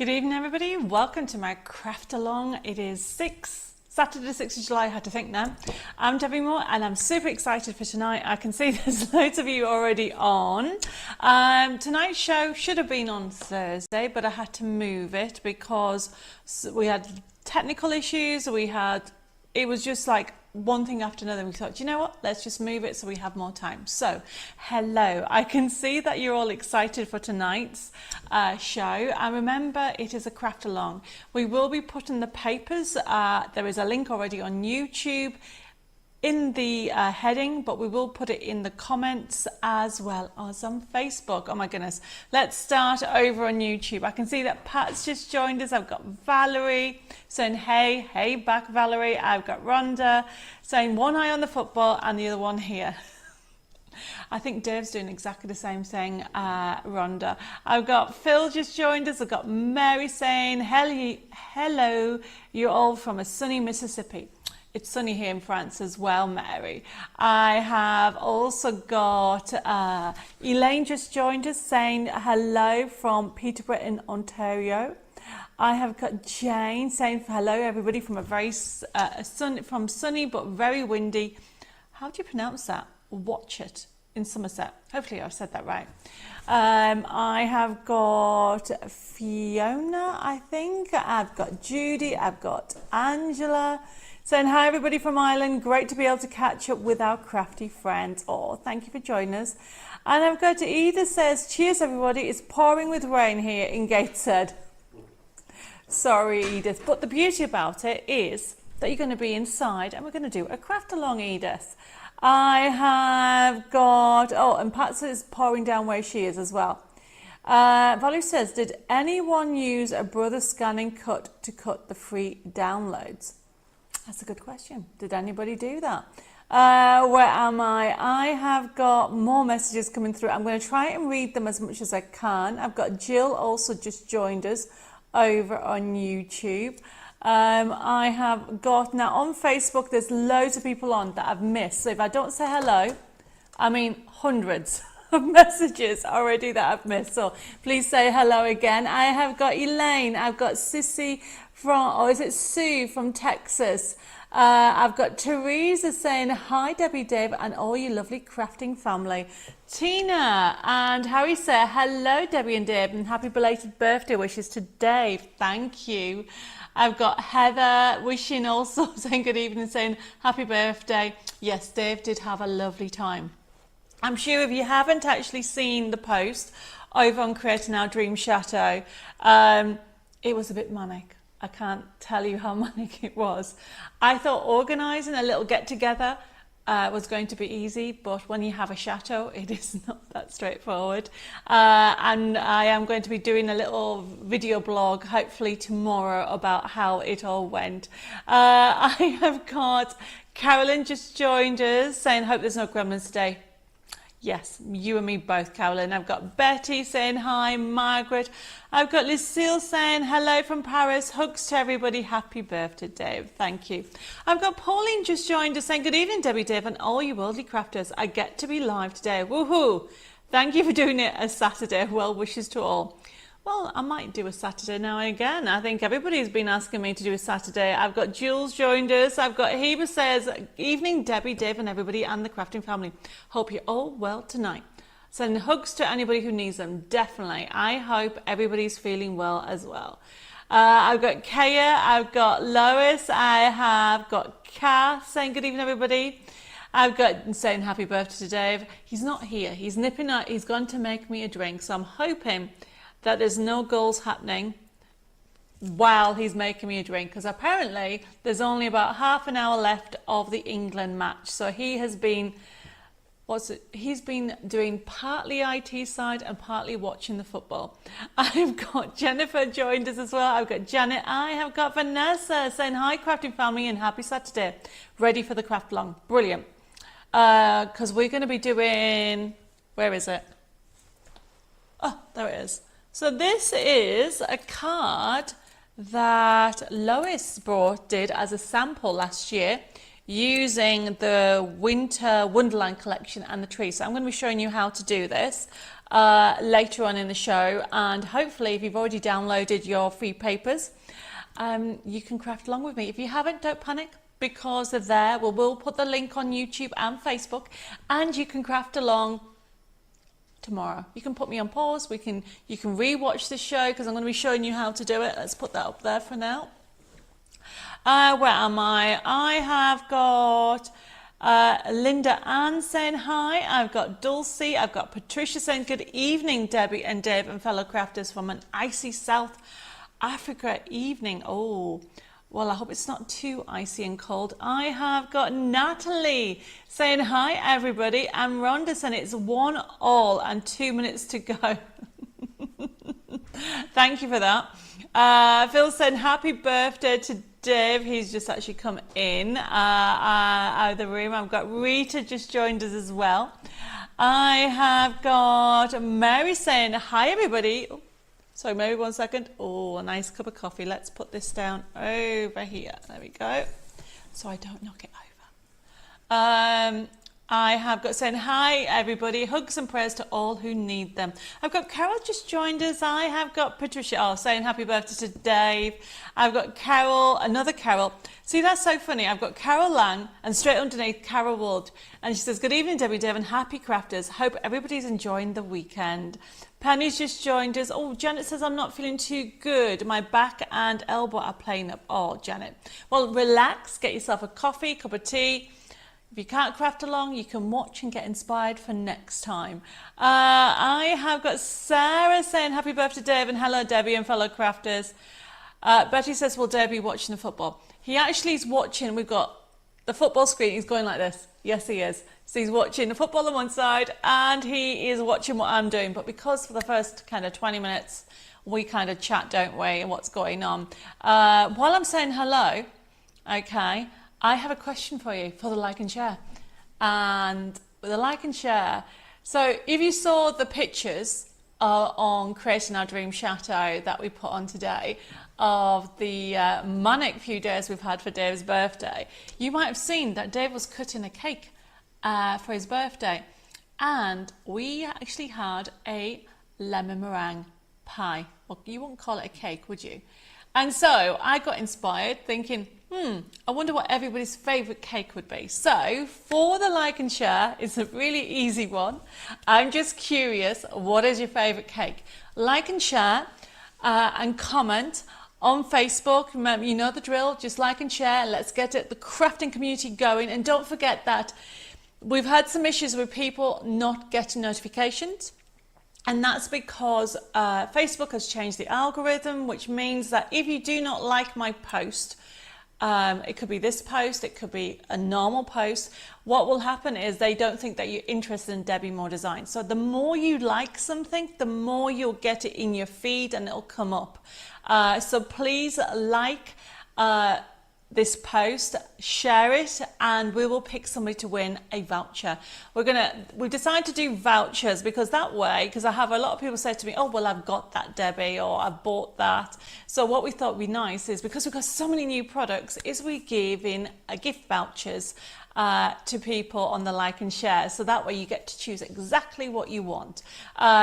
Good evening, everybody. Welcome to my craft along. It is Saturday the 6th of July. I had to think now. I'm Debbie Moore and I'm super excited for tonight. I can see there's loads of you already on. Tonight's show should have been on Thursday, but I had to move it because we had technical issues. It was just like one thing after another. We thought, you know what, let's just move it so we have more time. So hello, I can see that you're all excited for tonight's show, and remember, it is a craft along. We will be putting the papers, there is a link already on YouTube in the heading, but we will put it in the comments as well as on Facebook. Oh my goodness, let's start over on YouTube. I can see that Pat's just joined us. I've got Valerie saying hey back Valerie. I've got Rhonda saying one eye on the football and the other one here. I think Dave's doing exactly the same thing, Rhonda. I've got Phil just joined us. I've got Mary saying hello, you're all from a sunny Mississippi. It's sunny here in France as well, Mary. I have also got Elaine just joined us saying hello from Peterborough in Ontario. I have got Jane saying hello everybody from a very sunny but very windy, how do you pronounce that? Watchet in Somerset. Hopefully I've said that right. I have got Fiona, I think. I've got Judy. I've got Angela saying hi everybody from Ireland. Great to be able to catch up with our crafty friends. Oh, thank you for joining us. And I've got Edith says, cheers everybody. It's pouring with rain here in Gateshead. Sorry, Edith. But the beauty about it is that you're going to be inside and we're going to do a craft along, Edith. I have got, and Pat says pouring down where she is as well. Valerie says, did anyone use a brother scanning cut to cut the free downloads? That's a good question. Did anybody do that? Where am I? I have got more messages coming through. I'm going to try and read them as much as I can. I've got Jill also just joined us over on YouTube. I have got, now on Facebook, there's loads of people on that I've missed. So if I don't say hello, I mean hundreds of messages already that I've missed. So please say hello again. I have got Elaine. I've got Sissy from, or is it Sue from Texas? I've got Teresa saying hi Debbie, Dave and all you lovely crafting family. Tina and Harry say hello Debbie and Dave and happy belated birthday wishes to Dave. Thank you. I've got Heather wishing also saying good evening, saying happy birthday. Yes, Dave did have a lovely time. I'm sure if you haven't actually seen the post over on Creating Our Dream Chateau, it was a bit manic. I can't tell you how manic it was. I thought organising a little get-together was going to be easy, but when you have a chateau, it is not that straightforward. And I am going to be doing a little video blog, hopefully tomorrow, about how it all went. I have got Carolyn just joined us, saying, hope there's no gremlins today. Yes, you and me both, Carolyn. I've got Betty saying hi, Margaret. I've got Lucille saying hello from Paris. Hugs to everybody. Happy birthday, Dave. Thank you. I've got Pauline just joined us saying good evening, Debbie, Dave, and all you worldly crafters. I get to be live today. Woohoo! Thank you for doing it as Saturday. Well wishes to all. Well, I might do a Saturday now and again. I think everybody's been asking me to do a Saturday. I've got Jules joined us. I've got Heba says, evening, Debbie, Dave and everybody and the crafting family. Hope you're all well tonight. Sending hugs to anybody who needs them. Definitely. I hope everybody's feeling well as well. I've got Kaya. I've got Lois. I have got Kath saying good evening, everybody. I've got saying happy birthday to Dave. He's not here. He's nipping out. He's gone to make me a drink. So I'm hoping that there's no goals happening while he's making me a drink, because apparently there's only about half an hour left of the England match. So he has been, he's been doing partly IT side and partly watching the football. I've got Jennifer joined us as well. I've got Janet. I have got Vanessa saying hi crafting family and happy Saturday. Ready for the craft long. Brilliant. Because we're going to be doing, where is it? Oh, there it is. So this is a card that Lois did as a sample last year using the Winter Wonderland collection and the tree. So I'm going to be showing you how to do this later on in the show, and hopefully if you've already downloaded your free papers, you can craft along with me. If you haven't, don't panic, because they're there. We'll put the link on YouTube and Facebook, and you can craft along tomorrow. You can put me on pause. You can rewatch the show, because I'm going to be showing you how to do it. Let's put that up there for now. Where am I? I have got Linda Ann saying hi. I've got Dulcie. I've got Patricia saying good evening, Debbie and Dave and fellow crafters from an icy South Africa evening. Oh, well, I hope it's not too icy and cold. I have got Natalie saying hi, everybody, and Rhonda saying it's 1-1 and 2 minutes to go. Thank you for that. Phil saying happy birthday to Dave. He's just actually come in out of the room. I've got Rita just joined us as well. I have got Mary saying hi, everybody. Oh, sorry, Mary, 1 second. Oh, a nice cup of coffee. Let's put this down over here. There we go. So I don't knock it over. I have got saying hi, everybody. Hugs and prayers to all who need them. I've got Carol just joined us. I have got Patricia saying happy birthday to Dave. I've got Carol, another Carol. See, that's so funny. I've got Carol Lang, and straight underneath Carol Wood. And she says, good evening, Debbie, Dave, and happy crafters. Hope everybody's enjoying the weekend. Penny's just joined us. Oh, Janet says, I'm not feeling too good. My back and elbow are playing up. Oh, Janet. Well, relax. Get yourself a coffee, cup of tea. If you can't craft along, you can watch and get inspired for next time. I have got Sarah saying happy birthday, Dave, and hello, Debbie and fellow crafters. Betty says, will Dave be watching the football? He actually is watching. We've got the football screen. He's going like this. Yes, he is. So he's watching the football on one side, and he is watching what I'm doing. But because for the first kind of 20 minutes, we kind of chat, don't we, and what's going on. While I'm saying hello, okay, I have a question for you for the like and share. And with the like and share, so if you saw the pictures on Creating Our Dream Chateau that we put on today of the manic few days we've had for Dave's birthday, you might have seen that Dave was cutting a cake for his birthday. And we actually had a lemon meringue pie. Well, you wouldn't call it a cake, would you? And so I got inspired thinking, I wonder what everybody's favourite cake would be. So for the like and share, it's a really easy one. I'm just curious, what is your favourite cake? Like and share and comment on Facebook. Remember, you know the drill, just like and share. Let's get the crafting community going. And don't forget that we've had some issues with people not getting notifications. And that's because Facebook has changed the algorithm, which means that if you do not like my post, it could be this post, it could be a normal post, what will happen is they don't think that you're interested in Debbie Moore Design. So the more you like something, the more you'll get it in your feed and it'll come up. So please like this post, share it, and we will pick somebody to win a voucher. We've decided to do vouchers because that way, because I have a lot of people say to me, oh, well, I've got that, Debbie, or I've bought that. So what we thought would be nice is, because we've got so many new products, is we give in a gift vouchers to people on the like and share. So that way you get to choose exactly what you want.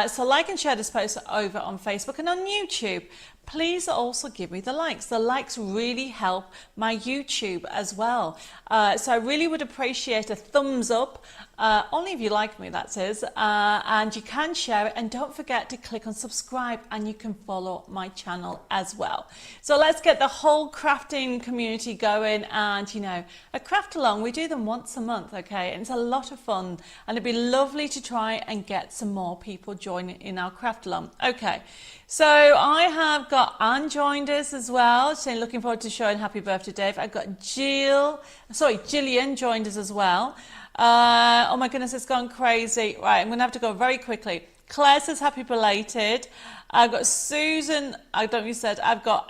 So like and share this post over on Facebook and on YouTube. Please also give me the likes. The likes really help my YouTube as well. So I really would appreciate a thumbs up, only if you like me, that is, and you can share it, and don't forget to click on subscribe, and you can follow my channel as well. So let's get the whole crafting community going, and you know, a craft along, we do them once a month, okay, and it's a lot of fun, and it'd be lovely to try and get some more people joining in our craft along. Okay, so I have got Anne joined us as well, saying looking forward to showing happy birthday, Dave. I've got Gillian joined us as well. Oh my goodness, it's gone crazy. Right, I'm going to have to go very quickly. Claire says happy belated. I've got Susan, I don't know, you said, I've got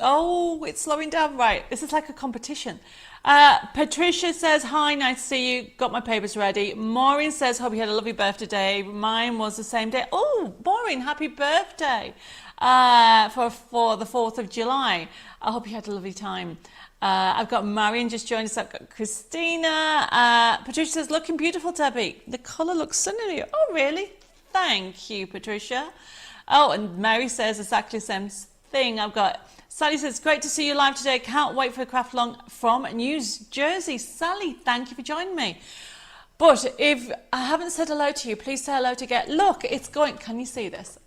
oh, it's slowing down. Right, this is like a competition. Patricia says, hi, nice to see you. Got my papers ready. Maureen says, hope you had a lovely birthday day. Mine was the same day. Oh, Maureen, happy birthday for the 4th of July. I hope you had a lovely time. I've got Marion just joined us. I've got Christina. Patricia says, looking beautiful, Debbie. The colour looks stunning. Oh, really? Thank you, Patricia. Oh, and Mary says exactly the same thing. I've got Sally says, great to see you live today. Can't wait for a craft along from New Jersey. Sally, thank you for joining me. But if I haven't said hello to you, please say hello to get. Look, it's going. Can you see this?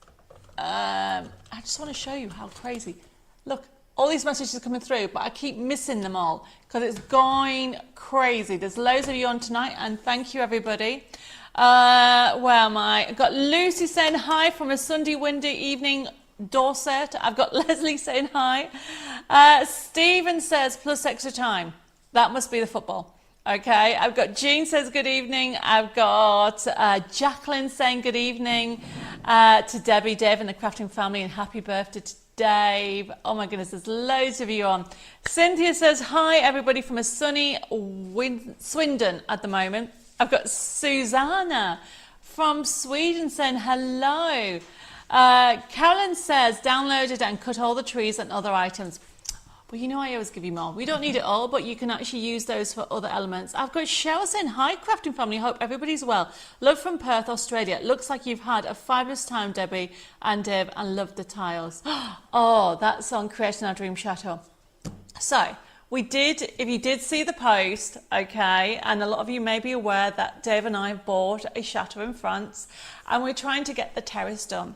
I just want to show you how crazy. Look, all these messages are coming through, but I keep missing them all because it's going crazy. There's loads of you on tonight, and thank you, everybody. Where am I? I've got Lucy saying hi from a Sunday windy evening, Dorset. I've got Leslie saying hi. Stephen says plus extra time. That must be the football. Okay, I've got Jean says good evening. I've got Jacqueline saying good evening to Debbie, Dave and the crafting family, and happy birthday to Dave. Oh my goodness, there's loads of you on. Cynthia says hi everybody from a sunny Swindon at the moment. I've got Susanna from Sweden saying hello. Carolyn says downloaded and cut all the trees and other items. Well, you know I always give you more. We don't need it all, but you can actually use those for other elements. I've got Cheryl saying, hi, crafting family. Hope everybody's well. Love from Perth, Australia. Looks like you've had a fabulous time, Debbie and Dave, and love the tiles. Oh, that's on Creating Our Dream Chateau. So, we did, if you did see the post, okay, and a lot of you may be aware that Dave and I bought a chateau in France, and we're trying to get the terrace done.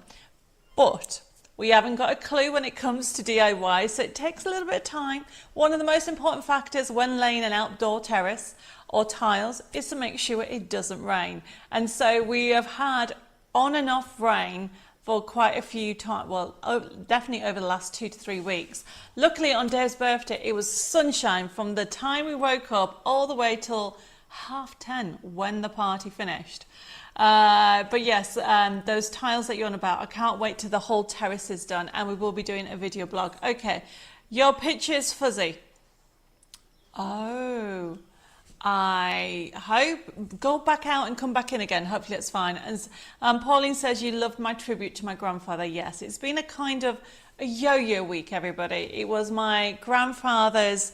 But we haven't got a clue when it comes to DIY, so it takes a little bit of time. One of the most important factors when laying an outdoor terrace or tiles is to make sure it doesn't rain. And so we have had on and off rain for quite a few times, well, definitely over the last 2 to 3 weeks. Luckily on Dave's birthday, it was sunshine from the time we woke up all the way till 10:30 when the party finished. But yes, those tiles that you're on about, I can't wait till the whole terrace is done, and we will be doing a video blog. Okay, your picture is fuzzy. Oh, I hope, go back out and come back in again. Hopefully it's fine. And Pauline says you loved my tribute to my grandfather. Yes, it's been a kind of a yo-yo week, everybody. It was my grandfather's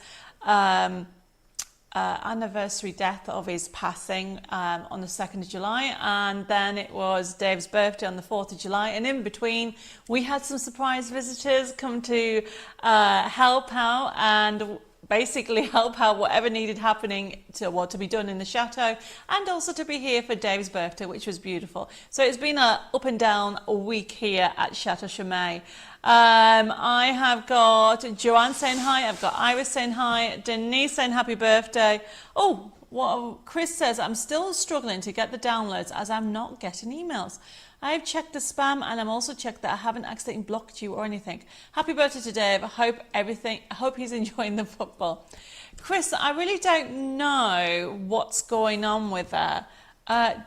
anniversary death of his passing on the 2nd of July, and then it was Dave's birthday on the 4th of July, and in between we had some surprise visitors come to help out and basically help out whatever needed happening to what to be done in the chateau, and also to be here for Dave's birthday, which was beautiful. So it's been a up and down week here at Chateau Chimay. I have got Joanne saying hi, I've got Iris saying hi, Denise saying happy birthday. Oh, what Chris says, I'm still struggling to get the downloads as I'm not getting emails. I've checked the spam, and I'm also checked that I haven't accidentally blocked you or anything. Happy birthday to Dave. I hope he's enjoying the football. Chris, I really don't know what's going on with that.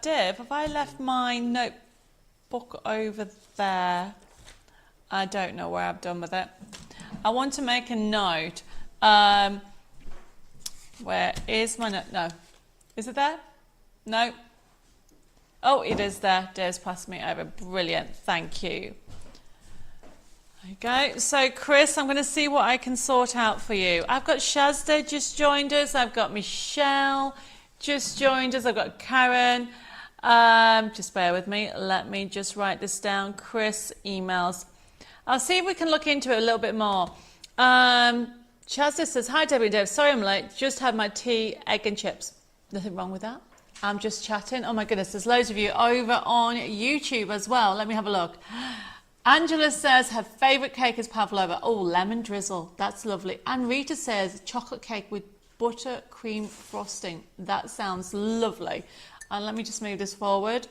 Dave, have I left my notebook over there? I don't know where I've done with it. I want to make a note. Where is my note? No. Is it there? No. Oh, it is there. Dave's passed me over. Brilliant. Thank you. Okay. So, Chris, I'm going to see what I can sort out for you. I've got Shazda just joined us. I've got Michelle just joined us. I've got Karen. Just bear with me. Let me just write this down. Chris emails. I'll see if we can look into it a little bit more. Shazda says, hi, Debbie and Dave. Sorry I'm late. Just had my tea, egg and chips. Nothing wrong with that. I'm just chatting. Oh my goodness, there's loads of you over on YouTube as well. Let me have a look. Angela says her favourite cake is pavlova. Oh, lemon drizzle. That's lovely. And Rita says chocolate cake with buttercream frosting. That sounds lovely. And let me just move this forward.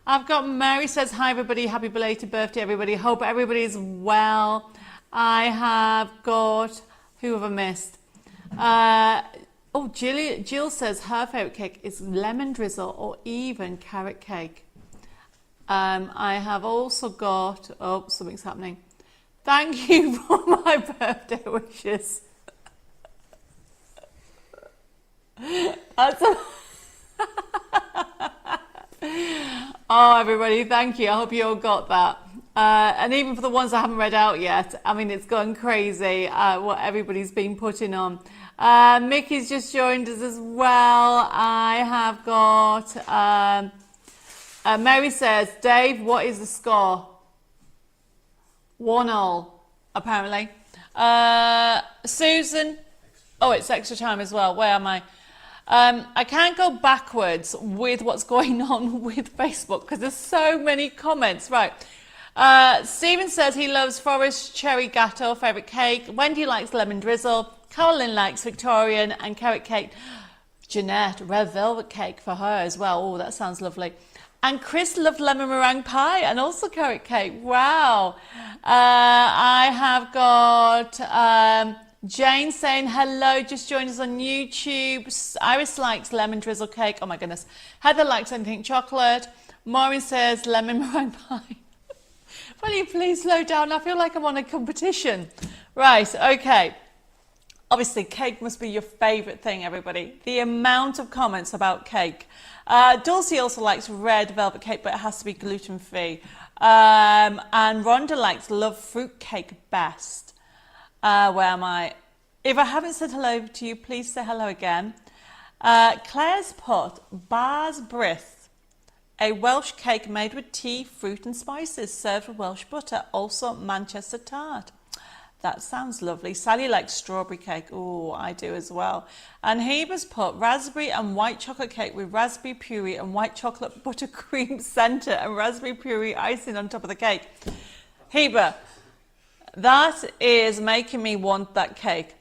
I've got Mary says, hi everybody, happy belated birthday everybody. Hope everybody's well. I have got, who have I missed? Oh, Jill says her favourite cake is lemon drizzle or even carrot cake. I have also got, oh, something's happening. Thank you for my birthday wishes. That's oh, everybody, thank you. I hope you all got that. And even for the ones I haven't read out yet, I mean, it's gone crazy what everybody's been putting on. Mickey's just joined us as well. I have got, Mary says, Dave, what is the score? 1-1, apparently. Susan, oh, it's extra time as well. Where am I? I can't go backwards with what's going on with Facebook because there's so many comments. Right. Stephen says he loves Forest Cherry Gatto, favourite cake. Wendy likes lemon drizzle. Carolyn likes Victorian and carrot cake. Jeanette, red velvet cake for her as well. Oh, that sounds lovely. And Chris loved lemon meringue pie and also carrot cake. Wow. I have got Jane saying hello, just joined us on YouTube. Iris likes lemon drizzle cake. Oh my goodness. Heather likes anything chocolate. Maureen says lemon meringue pie. Will you please slow down? I feel like I'm on a competition. Right, okay. Obviously, cake must be your favourite thing, everybody. The amount of comments about cake. Dulcie also likes red velvet cake, but it has to be gluten-free. And Rhonda likes love fruit cake best. Where am I? If I haven't said hello to you, please say hello again. Claire's put Bars Brith, a Welsh cake made with tea, fruit and spices, served with Welsh butter, also Manchester tart. That sounds lovely. Sally likes strawberry cake. Oh, I do as well. And Heber's put raspberry and white chocolate cake with raspberry puree and white chocolate buttercream centre and raspberry puree icing on top of the cake. Heber, that is making me want that cake.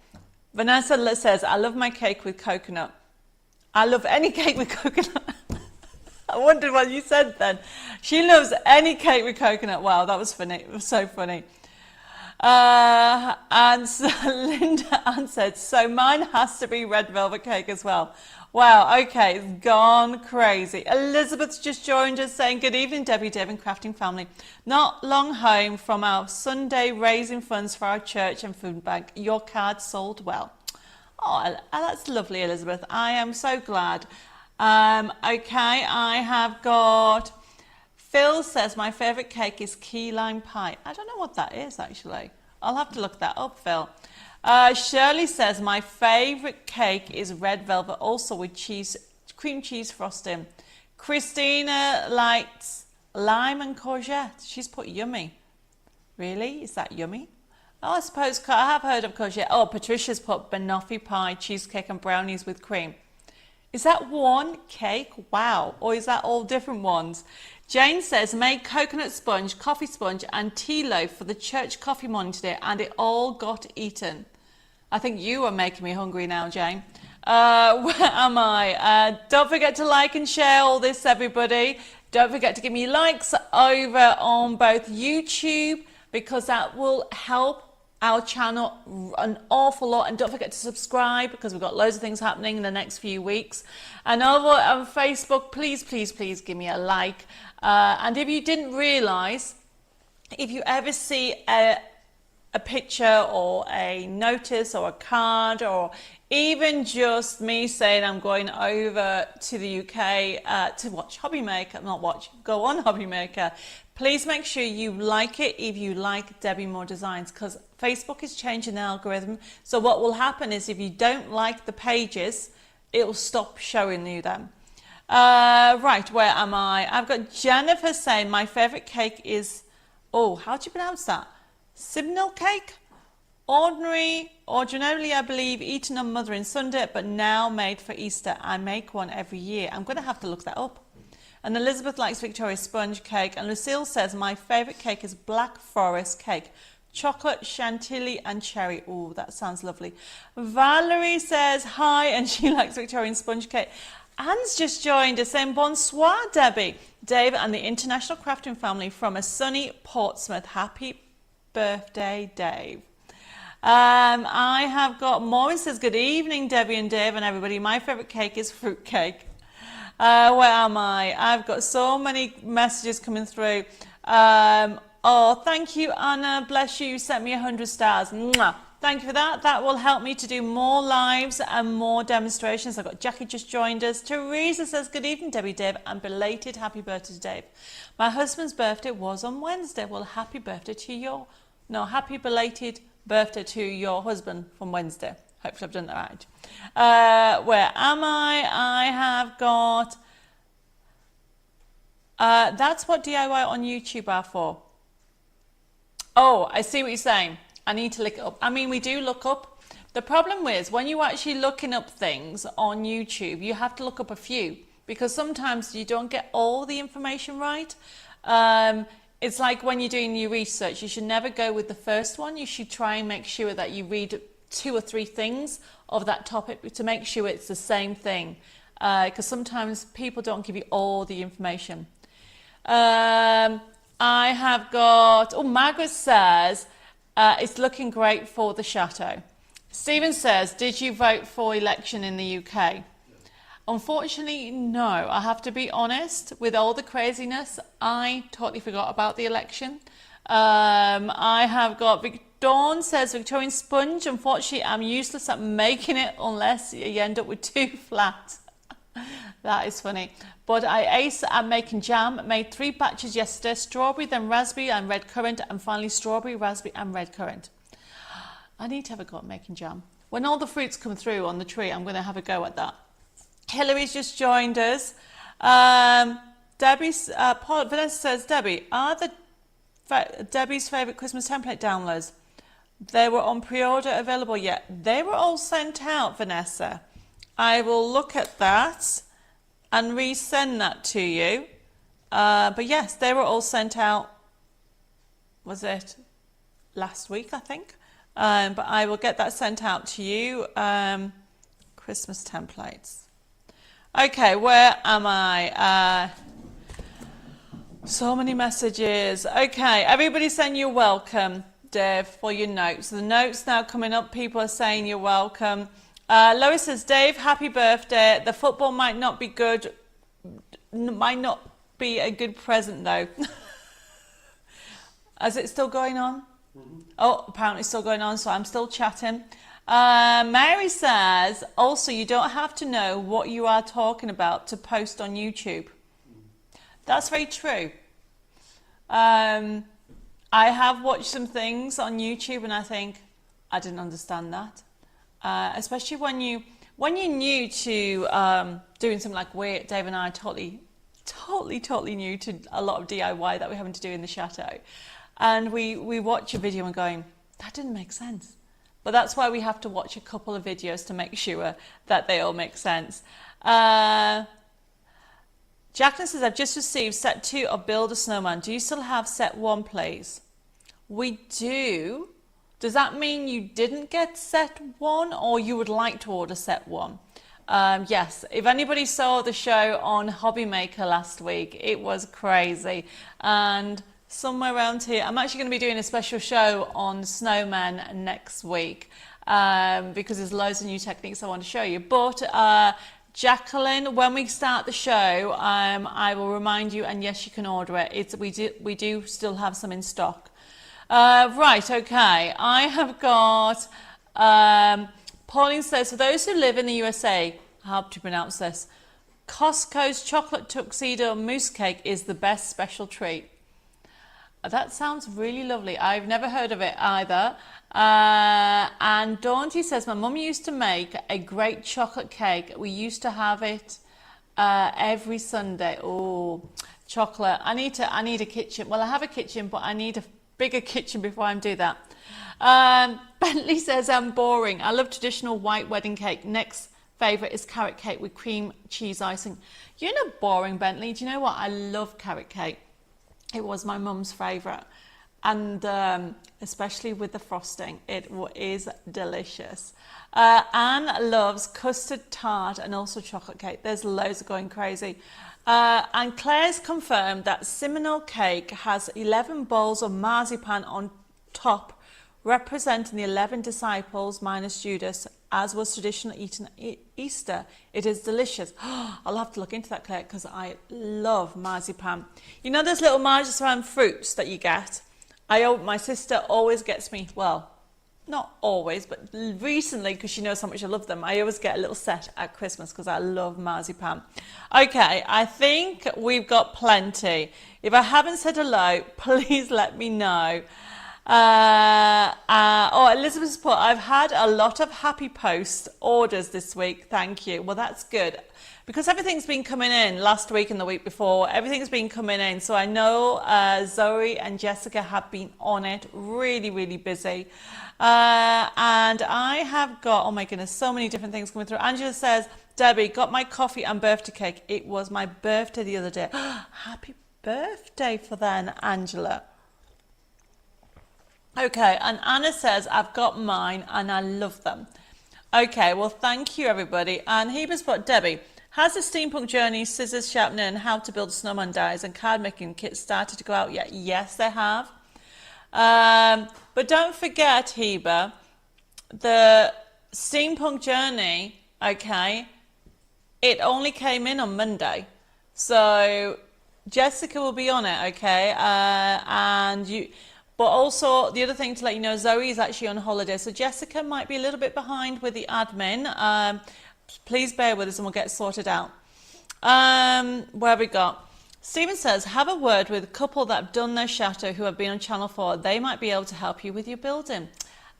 Vanessa says, I love my cake with coconut. I love any cake with coconut. I wondered what you said then. She loves any cake with coconut. Wow, that was funny. It was so funny. And so Linda answered, so mine has to be red velvet cake as well. Wow, okay, it's gone crazy. Elizabeth's just joined us saying, good evening, Debbie, Dave and Crafting family. Not long home from our Sunday raising funds for our church and food bank. Your card sold well. Oh, that's lovely, Elizabeth. I am so glad. Okay, I have got... Phil says, my favourite cake is key lime pie. I don't know what that is, actually. I'll have to look that up, Phil. Shirley says, my favourite cake is red velvet, also with cream cheese frosting. Christina likes lime and courgette. She's put yummy. Really? Is that yummy? Oh, I suppose I have heard of courgette. Oh, Patricia's put banoffee pie, cheesecake and brownies with cream. Is that one cake? Wow. Or is that all different ones? Jane says, made coconut sponge, coffee sponge and tea loaf for the church coffee morning today and it all got eaten. I think you are making me hungry now, Jane. Where am I? Don't forget to like and share all this, everybody. Don't forget to give me likes over on both YouTube because that will help our channel an awful lot, and don't forget to subscribe because we've got loads of things happening in the next few weeks. And over on Facebook, please give me a like. And if you didn't realise, if you ever see a picture or a notice or a card or even just me saying I'm going over to the UK to watch go on Hobby Maker, please make sure you like it if you like Debbie Moore Designs, because Facebook is changing the algorithm. So what will happen is if you don't like the pages, it will stop showing you them. Right, where am I? I've got Jennifer saying my favourite cake is, oh, how do you pronounce that? Simnel cake? Ordinarily, I believe, eaten on Mothering Sunday, but now made for Easter. I make one every year. I'm going to have to look that up. And Elizabeth likes Victoria sponge cake. And Lucille says, my favourite cake is Black Forest cake. Chocolate, chantilly and cherry. Oh, that sounds lovely. Valerie says hi, and she likes Victorian sponge cake. Anne's just joined us saying, bonsoir, Debbie, Dave and the International Crafting family from a sunny Portsmouth. Happy birthday, Dave. I have got Maureen says, good evening, Debbie and Dave and everybody. My favourite cake is fruit cake. Where am I? I've got so many messages coming through. Oh, thank you, Anna. Bless you. You sent me 100 stars. Mwah. Thank you for that. That will help me to do more lives and more demonstrations. I've got Jackie just joined us. Teresa says, good evening, Debbie, Dave, and belated happy birthday to Dave. My husband's birthday was on Wednesday. Well, happy birthday to happy belated birthday to your husband from Wednesday. Hopefully I've done that right. Where am I? I have got... that's what DIY on YouTube are for. Oh, I see what you're saying. I need to look it up. I mean, we do look up. The problem is when you're actually looking up things on YouTube, you have to look up a few because sometimes you don't get all the information right. It's like when you're doing your research, you should never go with the first one. You should try and make sure that you read 2 or 3 things of that topic to make sure it's the same thing. Because sometimes people don't give you all the information. I have got, oh, Margaret says, it's looking great for the chateau. Stephen says, did you vote for election in the UK? Unfortunately, no. I have to be honest, with all the craziness, I totally forgot about the election. I have got, Dawn says, Victorian sponge. Unfortunately, I'm useless at making it unless you end up with 2 flat. That is funny. But I ace at making jam. Made 3 batches yesterday. Strawberry, then raspberry and red currant, and finally strawberry, raspberry and red currant. I need to have a go at making jam. When all the fruits come through on the tree, I'm going to have a go at that. Hillary's just joined us. Debbie's, Vanessa says, Debbie, are Debbie's favourite Christmas template downloads? They were on pre-order available yet? They were all sent out, Vanessa. I will look at that and resend that to you. But yes, they were all sent out, was it last week, I think? But I will get that sent out to you. Christmas templates. Okay, where am I? So many messages. Okay, everybody saying you're welcome, Dave, for your notes. The notes now coming up, people are saying you're welcome. Lois says, Dave, happy birthday. The football might not be good, might not be a good present though. Is it still going on? Mm-hmm. Oh, apparently it's still going on, so I'm still chatting. Mary says, also, you don't have to know what you are talking about to post on YouTube. That's very true. I have watched some things on YouTube and I think, I didn't understand that. Especially when you're new to doing something like Dave and I are totally new to a lot of DIY that we're having to do in the chateau. And we watch a video and going, that didn't make sense. But that's why we have to watch a couple of videos to make sure that they all make sense. Jacqueline says, I've just received set 2 of Build a Snowman. Do you still have set 1, please? We do. Does that mean you didn't get set 1 or you would like to order set 1? Yes, if anybody saw the show on Hobby Maker last week, it was crazy. And somewhere around here, I'm actually going to be doing a special show on snowmen next week because there's loads of new techniques I want to show you. But Jacqueline, when we start the show, I will remind you, and yes, you can order it. We do still have some in stock. Right, okay. I have got, Pauline says, for those who live in the USA, how to pronounce this, Costco's chocolate tuxedo mousse cake is the best special treat. That sounds really lovely. I've never heard of it either. And Daunty says, my mum used to make a great chocolate cake. We used to have it every Sunday. Oh, chocolate. I need a kitchen. Well, I have a kitchen, but I need a bigger kitchen before I do that. Bentley says, I'm boring. I love traditional white wedding cake. Next favourite is carrot cake with cream cheese icing. You're not boring, Bentley. Do you know what? I love carrot cake. It was my mum's favourite, and especially with the frosting, it is delicious. Anne loves custard tart and also chocolate cake. There's loads of going crazy. And Claire's confirmed that Seminole cake has 11 bowls of marzipan on top, representing the 11 disciples minus Judas, as was traditionally eaten at Easter. It is delicious. I'll have to look into that, Claire, because I love marzipan. You know those little marzipan fruits that you get? My sister always gets me, well, not always, but recently, because she knows how much I love them, I always get a little set at Christmas because I love marzipan. Okay, I think we've got plenty. If I haven't said hello, please let me know. Elizabeth's put, I've had a lot of Happy Post orders this week. Thank you. Well, that's good. Because everything's been coming in last week and the week before. Everything's been coming in. So I know Zoe and Jessica have been on it. Really, really busy. And I have got, oh my goodness, so many different things coming through. Angela says, Debbie, got my coffee and birthday cake. It was my birthday the other day. Happy birthday for then, Angela. Okay, and Anna says, I've got mine and I love them. Okay, well, thank you, everybody. And Heber's put, Debbie, has the Steampunk Journey, scissors, sharpener, and how to build snowman dies and card making kits started to go out yet? Yes, they have. But don't forget, Heber, the Steampunk Journey, okay, it only came in on Monday. So Jessica will be on it, okay? But also, the other thing to let you know, Zoe is actually on holiday. So Jessica might be a little bit behind with the admin. Please bear with us and we'll get sorted out. Where have we got? Stephen says, have a word with a couple that have done their chateau who have been on Channel 4. They might be able to help you with your building.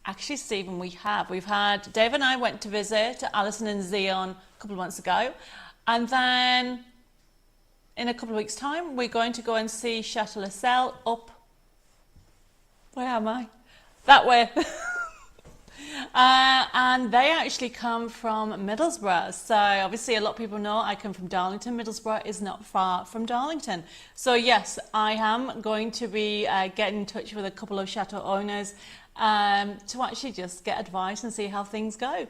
Actually, Stephen, we have. We've had, Dave and I went to visit Alison and Zion a couple of months ago. And then in a couple of weeks' time, we're going to go and see Chateau La Selle up. Where am I? That way. And they actually come from Middlesbrough. So obviously a lot of people know I come from Darlington. Middlesbrough is not far from Darlington. So yes, I am going to be getting in touch with a couple of chateau owners to actually just get advice and see how things go.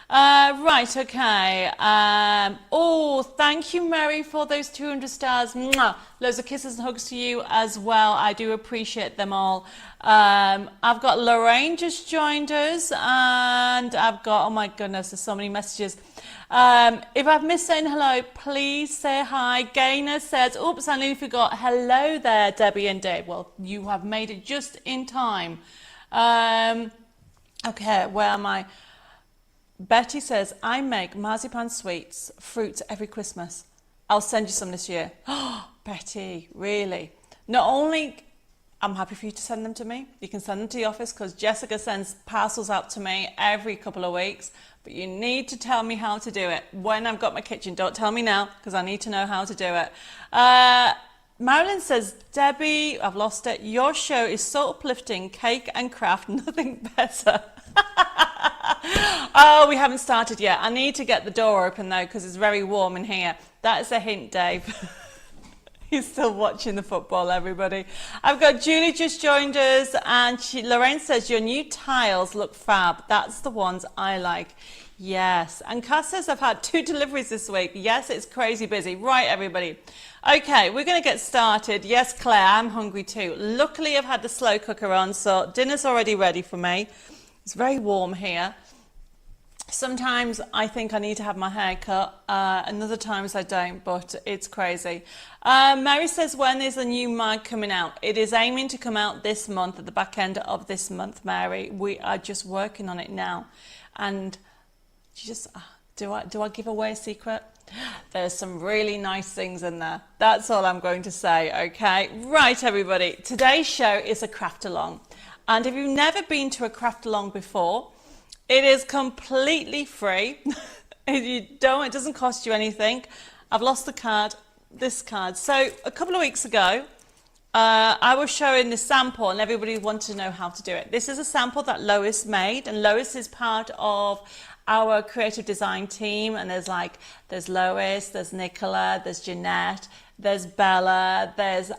Right, okay. Oh, thank you, Mary, for those 200 stars. Mwah. Loads of kisses and hugs to you as well. I do appreciate them all. I've got Lorraine just joined us, and I've got, oh my goodness, there's so many messages. If I've missed saying hello, please say hi. Gaynor says, oops, I nearly forgot. Hello there, Debbie and Dave. Well, you have made it just in time. Okay, where am I? Betty says, I make marzipan sweets, fruits every Christmas. I'll send you some this year. Oh, Betty, really? Not only, I'm happy for you to send them to me. You can send them to the office because Jessica sends parcels out to me every couple of weeks. But you need to tell me how to do it when I've got my kitchen. Don't tell me now because I need to know how to do it. Marilyn says, Debbie, I've lost it. Your show is so uplifting. Cake and craft, nothing better. Oh, we haven't started yet. I need to get the door open though because it's very warm in here. That's a hint, Dave. He's still watching the football, everybody. I've got Julie just joined us, and Lorraine says, your new tiles look fab. That's the ones I like. Yes. And Cass says, I've had 2 deliveries this week. Yes, it's crazy busy. Right, everybody. Okay, we're going to get started. Yes, Claire, I'm hungry too. Luckily, I've had the slow cooker on, so dinner's already ready for me. It's very warm here. Sometimes I think I need to have my hair cut, and other times I don't, but it's crazy. Mary says, when is the new mug coming out? It is aiming to come out this month, at the back end of this month, Mary. We are just working on it now. And just, do I give away a secret? There's some really nice things in there. That's all I'm going to say, okay? Right, everybody. Today's show is a craft-along. And if you've never been to a craft-along before, it is completely free. It doesn't cost you anything. I've lost the card, this card. So a couple of weeks ago, I was showing this sample and everybody wanted to know how to do it. This is a sample that Lois made, and Lois is part of our creative design team. And there's Lois, there's Nicola, there's Jeanette, there's Bella, there's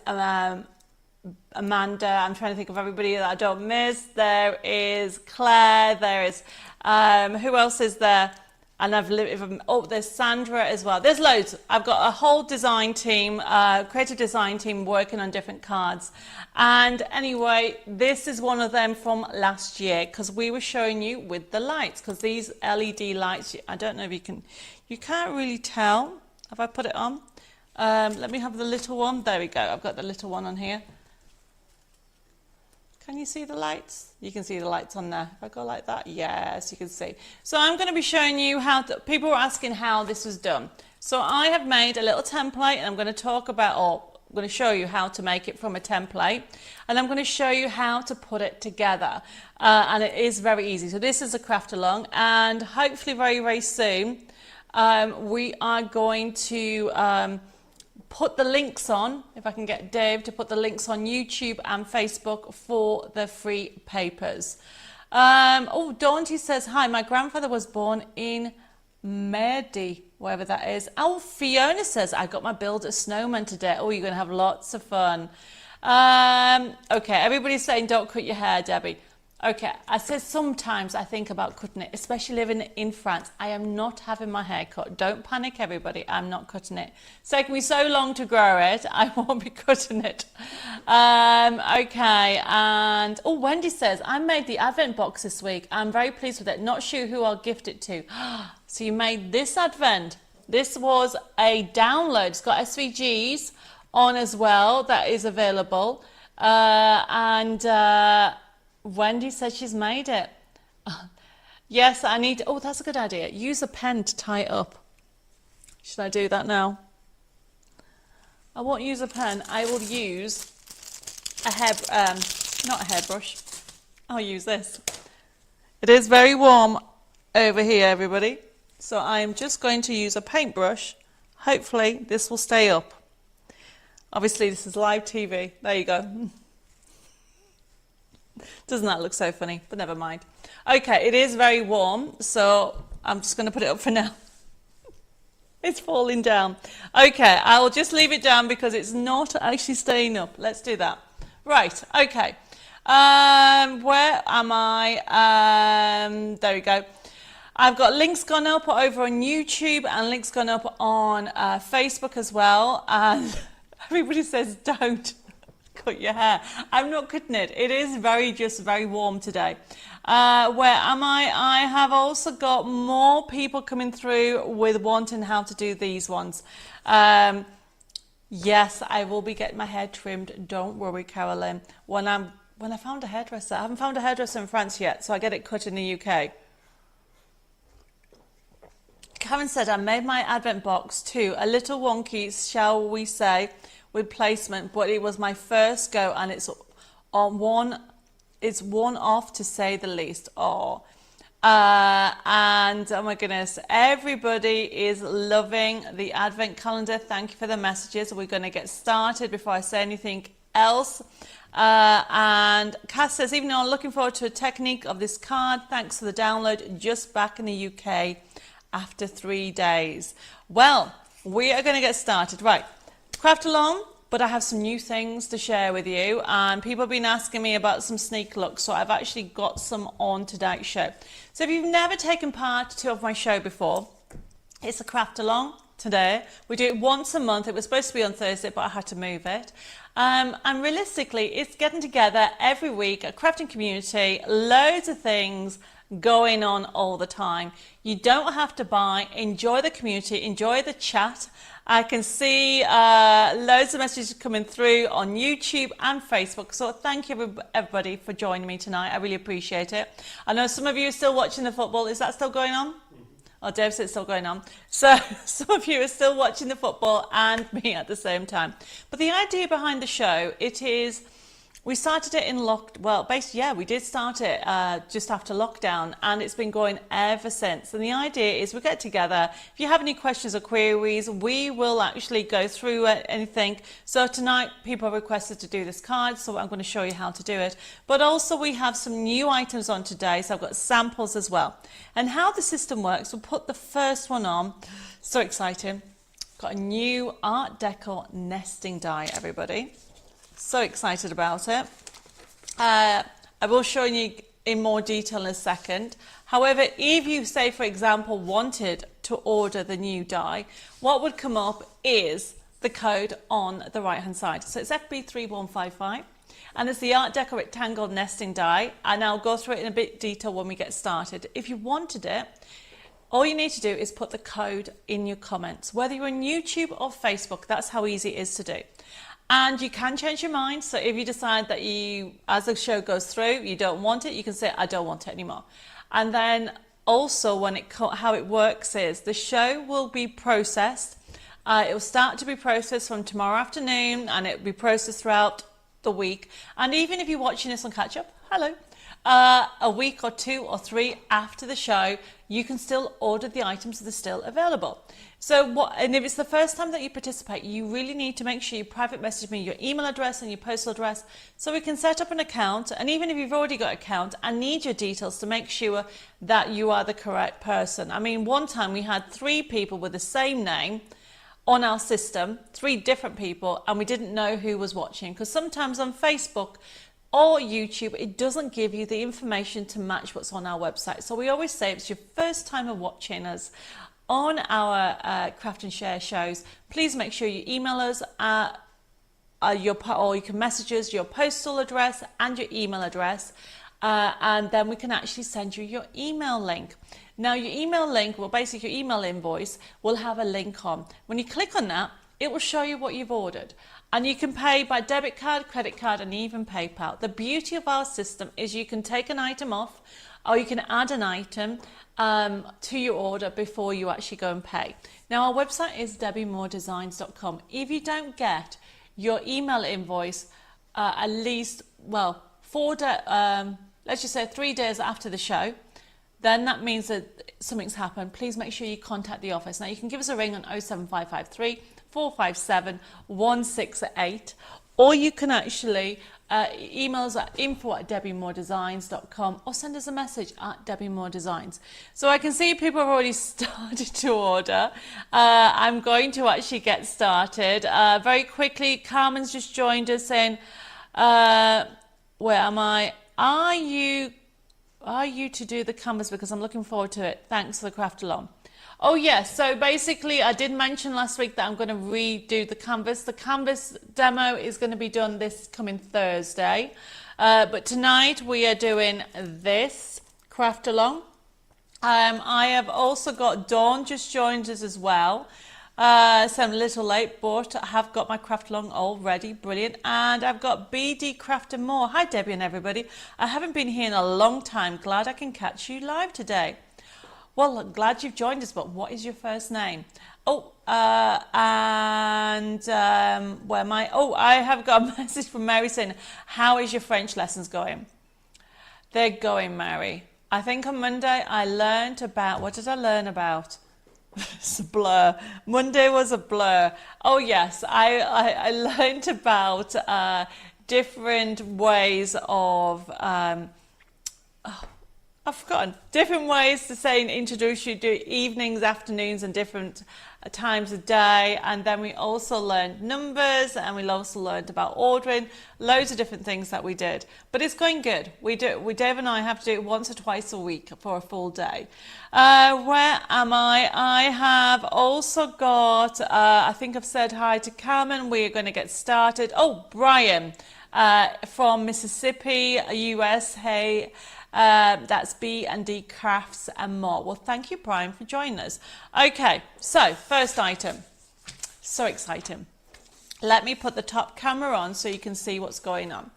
Amanda. I'm trying to think of everybody that I don't miss. There is Claire, there is who else is there? And there's Sandra as well. There's loads. I've got a whole design team, creative design team working on different cards. And anyway, this is one of them from last year because we were showing you with the lights, because these LED lights, I don't know if you can't really tell. Have I put it on? Let me have the little one. There we go. I've got the little one on here. Can you see the lights? You can see the lights on there. If I go like that, yes, you can see. So I'm going to be showing you people were asking how this was done. So I have made a little template and I'm going to talk about, going to show you how to make it from a template, and I'm going to show you how to put it together, and it is very easy. So this is a CraftAlong, and hopefully very, very soon we are going to put the links on, if I can get Dave to put the links on YouTube and Facebook for the free papers. Oh, Daunty says, hi, my grandfather was born in Merdy, wherever that is. Oh, Fiona says, I got my build a snowman today. Oh, you're going to have lots of fun. Okay, everybody's saying don't cut your hair, Debbie. Okay, I said sometimes I think about cutting it, especially living in France. I am not having my hair cut. Don't panic, everybody. I'm not cutting it. It's taken me so long to grow it. I won't be cutting it. Okay, and oh, Wendy says, I made the advent box this week. I'm very pleased with it. Not sure who I'll gift it to. So you made this advent. This was a download. It's got SVGs on as well. That is available. Wendy says she's made it. Yes, I need... Oh, that's a good idea. Use a pen to tie it up. Should I do that now? I won't use a pen. I will use a hair... not a hairbrush. I'll use this. It is very warm over here, everybody. So I'm just going to use a paintbrush. Hopefully this will stay up. Obviously this is live TV. There you go. Doesn't that look so funny? But never mind. Okay, it is very warm, so I'm just going to put it up for now. It's falling down. Okay, I will just leave it down because it's not actually staying up. Let's do that. Right, okay. Where am I? There we go. I've got links gone up over on YouTube and links gone up on Facebook as well. And everybody says don't cut your hair. I'm not cutting it. It is very warm today. Where am I? I have also got more people coming through with wanting how to do these ones. Yes, I will be getting my hair trimmed. Don't worry, Carolyn. When I found a hairdresser, I haven't found a hairdresser in France yet, so I get it cut in the UK. Karen said, I made my advent box too. A little wonky, shall we say, with placement, but it was my first go and it's one off to say the least. And oh my goodness, everybody is loving the advent calendar. Thank you for the messages. We're going to get started before I say anything else. And Cass says, even though I'm looking forward to a technique of this card, thanks for the download, just back in the UK after 3 days. Well, we are going to get started. Right, CraftAlong, but I have some new things to share with you, and people have been asking me about some sneak looks, so I've actually got some on today's show. So if you've never taken part of my show before, it's a CraftAlong today. We do it once a month. It was supposed to be on Thursday, but I had to move it. And realistically, it's getting together every week, a crafting community, loads of things going on all the time. You don't have to buy. Enjoy the community, enjoy the chat. I can see loads of messages coming through on YouTube and Facebook, so thank you everybody for joining me tonight. I really appreciate it. I know some of you are still watching the football. Is that still going on? Oh, Dave said it's still going on. So some of you are still watching the football and me at the same time. But the idea behind the show, it is, we started it in we did start it just after lockdown, and it's been going ever since. And the idea is we get together. If you have any questions or queries, we will actually go through anything. So tonight, people requested to do this card, so I'm going to show you how to do it. But also we have some new items on today, so I've got samples as well. And how the system works, we'll put the first one on. So exciting. Got a new Art Deco nesting die, everybody. So excited about it. I will show you in more detail in a second. However, if you say, for example, wanted to order the new die, what would come up is the code on the right hand side. So it's FB3155 and it's the Art Deco rectangle nesting die, and I'll go through it in a bit detail when we get started. If you wanted it, all you need to do is put the code in your comments, whether you're on YouTube or Facebook. That's how easy it is to do. And you can change your mind. So if you decide that as the show goes through, you don't want it, you can say, I don't want it anymore. And then also how it works is the show will be processed It will start to be processed from tomorrow afternoon, and it will be processed throughout the week. And even if you're watching this on catch up, hello, a week or 2 or 3 after the show, you can still order the items that are still available. And if it's the first time that you participate, you really need to make sure you private message me your email address and your postal address so we can set up an account. And even if you've already got an account, I need your details to make sure that you are the correct person. I mean, one time we had 3 people with the same name on our system, 3 different people, and we didn't know who was watching, because sometimes on Facebook or YouTube, it doesn't give you the information to match what's on our website. So we always say, if it's your first time of watching us on our Craft and Share shows, please make sure you email us or you can message us your postal address and your email address, and then we can actually send you your email link. Now, your email link, well, basically your email invoice will have a link on. When you click on that, it will show you what you've ordered. And you can pay by debit card, credit card, and even PayPal. The beauty of our system is you can take an item off, or you can add an item to your order before you actually go and pay. Now, our website is debbiemoredesigns.com. If you don't get your email invoice at least, well, 4 days, let's just say 3 days after the show, then that means that something's happened. Please make sure you contact the office. Now, you can give us a ring on 07553 457 168, or you can actually email us at info@debbiemoredesigns.com, or send us a message at Debbie More Designs. So I can see people have already started to order. I'm going to actually get started very quickly. Carmen's just joined us saying, where am I? Are you to do the canvas, because I'm looking forward to it. Thanks for the CraftAlong. Oh yes, so basically I did mention last week that I'm going to redo the canvas. The canvas demo is going to be done this coming Thursday. But tonight we are doing this CraftAlong. I have also got Dawn just joined us as well. So I'm a little late, but I have got my CraftAlong all ready. Brilliant. And I've got BD Craft and More. Hi Debbie and everybody. I haven't been here in a long time. Glad I can catch you live today. Well, I'm glad you've joined us, but what is your first name? Oh, where am I? Oh, I have got a message from Mary saying, how is your French lessons going? They're going, Mary. I think on Monday I learned about, what did I learn about? It's a blur. Monday was a blur. Oh yes, I learned about different ways of, I've forgotten. Different ways to say and introduce you to evenings, afternoons, and different times of day. And then we also learned numbers, and we also learned about ordering. Loads of different things that we did. But it's going good. Dave and I have to do it once or twice a week for a full day. Where am I? I have also got, I think I've said hi to Carmen. We are going to get started. Oh, Brian from Mississippi, US. Hey. That's B&D Crafts and More. Well, thank you, Brian, for joining us. Okay, so first item. So exciting. Let me put the top camera on so you can see what's going on.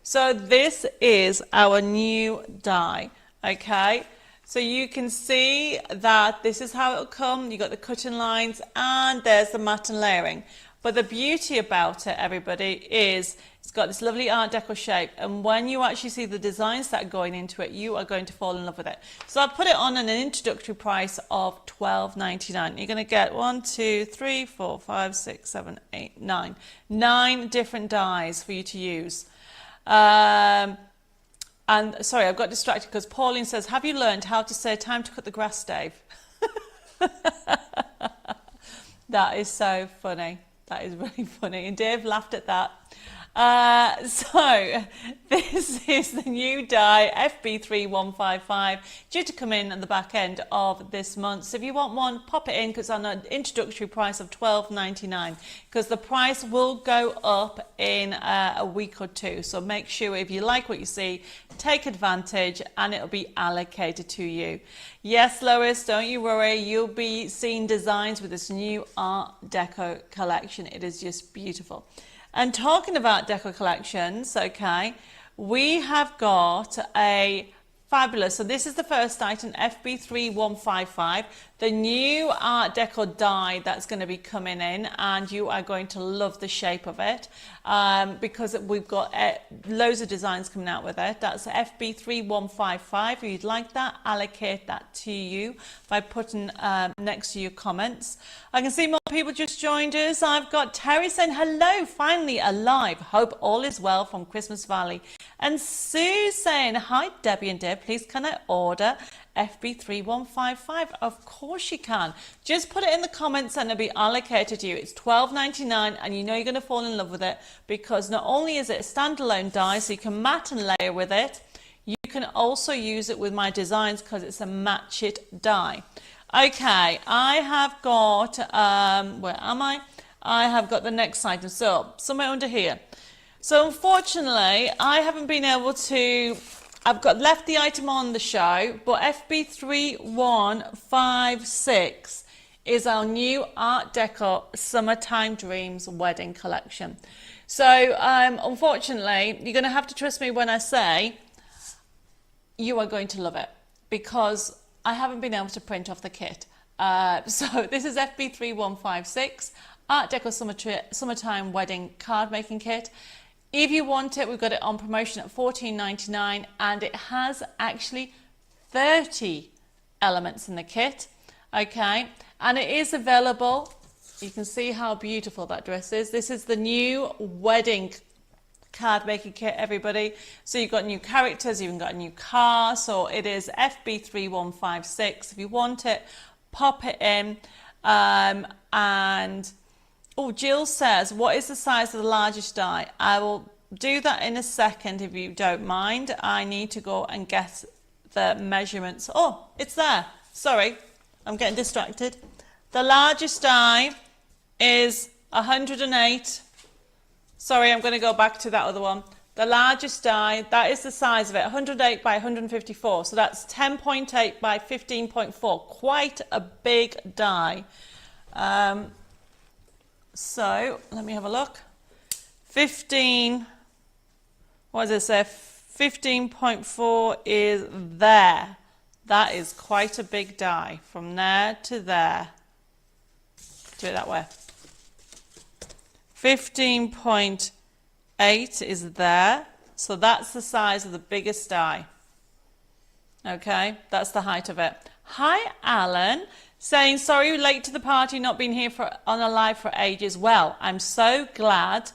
So this is our new die, okay? So you can see that this is how it'll come. You got the cutting lines, and there's the mat and layering. But the beauty about it, everybody, is it's got this lovely Art Deco shape, and when you actually see the designs that are going into it, you are going to fall in love with it. So I've put it on an introductory price of $12.99. You're going to get 1, 2, 3, 4, 5, 6, 7, 8, 9. 9 different dies for you to use. And sorry, I've got distracted because Pauline says, have you learned how to say time to cut the grass, Dave? That is so funny. That is really funny. And Dave laughed at that. So this is the new die FB3155, due to come in at the back end of this month. So if you want one, pop it in, because on an introductory price of $12.99, because the price will go up in a week or 2. So make sure, if you like what you see, take advantage, and it'll be allocated to you. Yes, Lois, don't you worry. You'll be seeing designs with this new Art Deco collection. It is just beautiful. And talking about deco collections, okay, we have got a Fabulous. So this is the first item, FB3155, the new Art Deco die that's going to be coming in, and you are going to love the shape of it because we've got loads of designs coming out with it. That's FB3155. If you'd like that, allocate that to you by putting next to your comments. I can see more people just joined us. I've got Terry saying, hello, finally alive. Hope all is well from Christmas Valley. And Sue saying, hi, Debbie and Deb, please can I order FB3155? Of course you can. Just put it in the comments and it'll be allocated to you. It's $12.99 and you know you're going to fall in love with it because not only is it a standalone die, so you can mat and layer with it, you can also use it with my designs because it's a match it die. Okay, I have got, where am I? I have got the next item, so somewhere under here. So unfortunately, I haven't been able to, I've got left the item on the show, but FB3156 is our new Art Deco Summertime Dreams Wedding Collection. So unfortunately, you're going to have to trust me when I say you are going to love it because I haven't been able to print off the kit. So this is FB3156, Art Deco Summertime Wedding Card Making Kit. If you want it, we've got it on promotion at $14.99 and it has actually 30 elements in the kit, okay? And it is available. You can see how beautiful that dress is. This is the new wedding card making kit, everybody. So you've got new characters, you've even got a new car. So it is FB3156. If you want it, pop it in. And oh, Jill says, what is the size of the largest die? I will do that in a second if you don't mind. I need to go and get the measurements. Oh, it's there. Sorry, I'm getting distracted. The largest die is 108. Sorry, I'm going to go back to that other one. The largest die, that is the size of it, 108 by 154. So that's 10.8 by 15.4. Quite a big die. So let me have a look. 15, what does it say? 15.4 is there. That is quite a big die from there to there. Do it that way. 15.8 is there. So that's the size of the biggest die. Okay, that's the height of it. Hi, Alan. Saying, sorry, late to the party, not been here on a live for ages. Well, I'm so glad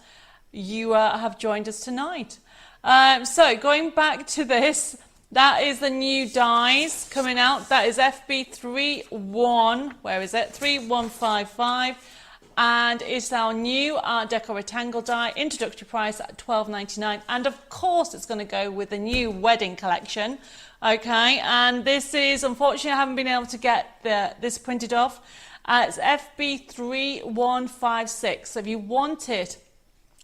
you have joined us tonight. So going back to this, that is the new dies coming out. That is FB3155, and it's our new Art Deco rectangle die. Introductory price at $12.99, and of course it's going to go with the new wedding collection. Okay, and this is, unfortunately, I haven't been able to get this printed off. It's FB3156. So if you want it,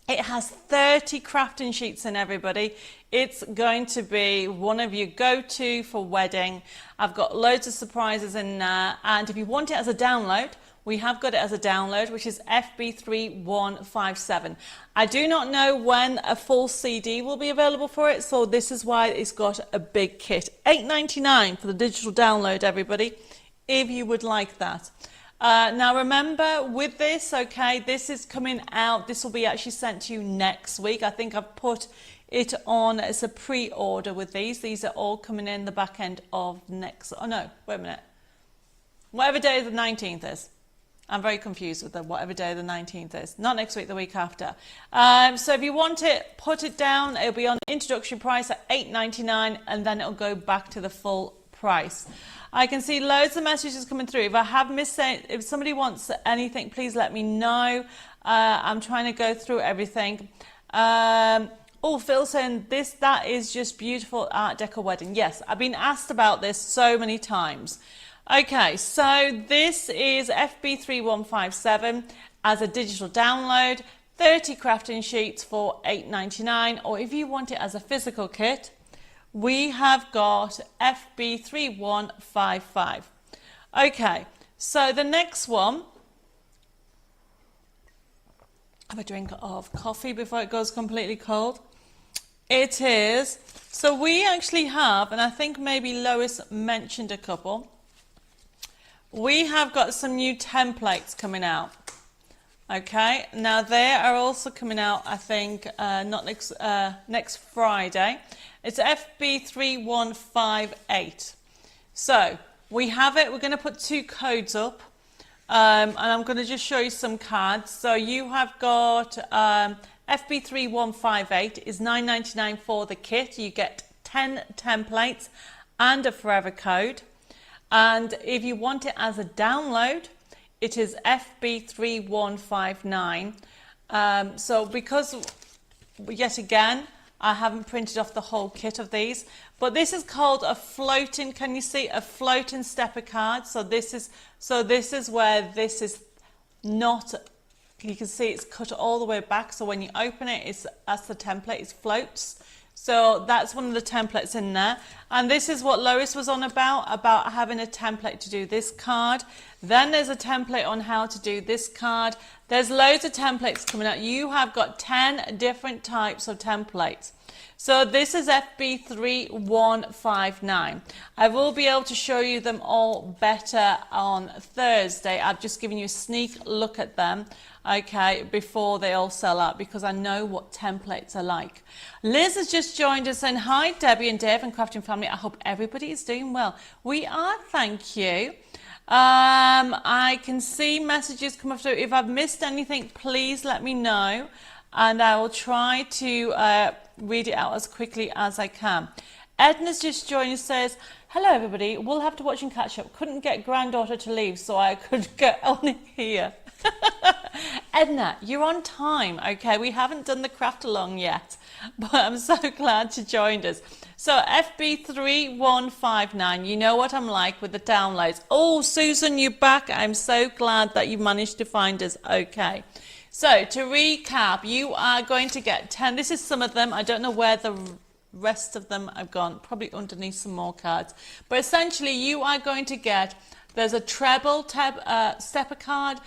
it has 30 crafting sheets in, everybody. It's going to be one of your go-to for wedding. I've got loads of surprises in there. And if you want it as a download, we have got it as a download, which is FB3157. I do not know when a full CD will be available for it, so this is why it's got a big kit. $8.99 for the digital download, everybody, if you would like that. Now remember, with this, okay, this is coming out, this will be actually sent to you next week. I think I've put it on as a pre-order with these. These are all coming in the back end of next, oh no, wait a minute. Whatever day the 19th is. I'm very confused with whatever day the 19th is. Not next week, the week after. So if you want it, put it down. It'll be on introductory price at $8.99 and then it'll go back to the full price. I can see loads of messages coming through. If I have missed it, if somebody wants anything, please let me know. I'm trying to go through everything. Oh, Phil saying that is just beautiful Art Deco wedding. Yes, I've been asked about this so many times. Okay, so this is FB3157 as a digital download, 30 crafting sheets for $8.99, or if you want it as a physical kit, we have got FB3155. Okay, so the next one, have a drink of coffee before it goes completely cold. It is So we actually have, and I think maybe Lois mentioned a couple, we have got some new templates coming out. Okay, now they are also coming out, I think, not next Friday. It's FB3158. So we have it. We're going to put 2 codes up, and I'm going to just show you some cards. So you have got FB3158 is $9.99 for the kit. You get 10 templates and a forever code. And if you want it as a download, it is FB3159. So because, yet again, I haven't printed off the whole kit of these, but this is called a floating, can you see, a floating stepper card. So this is where this is not, you can see it's cut all the way back. So when you open it, that's the template, it floats. So that's one of the templates in there. And this is what Lois was on about having a template to do this card. Then there's a template on how to do this card. There's loads of templates coming out. You have got 10 different types of templates. So this is FB3159. I will be able to show you them all better on Thursday. I've just given you a sneak look at them, okay, before they all sell out, because I know what templates are like. Liz has just joined us saying, hi, Debbie and Dave and Crafting Family. I hope everybody is doing well. We are, thank you. I can see messages come through. If I've missed anything, please let me know, and I will try to read it out as quickly as I can. Edna's just joined us, says, hello everybody, we'll have to watch and catch up. Couldn't get granddaughter to leave, so I could get on here. Edna, you're on time, okay? We haven't done the craft along yet, but I'm so glad you joined us. So FB3159, you know what I'm like with the downloads. Oh, Susan, you're back. I'm so glad that you managed to find us. Okay. So to recap, you are going to get 10. This is some of them. I don't know where the rest of them have gone. Probably underneath some more cards. But essentially, you are going to get, there's a treble stepper card,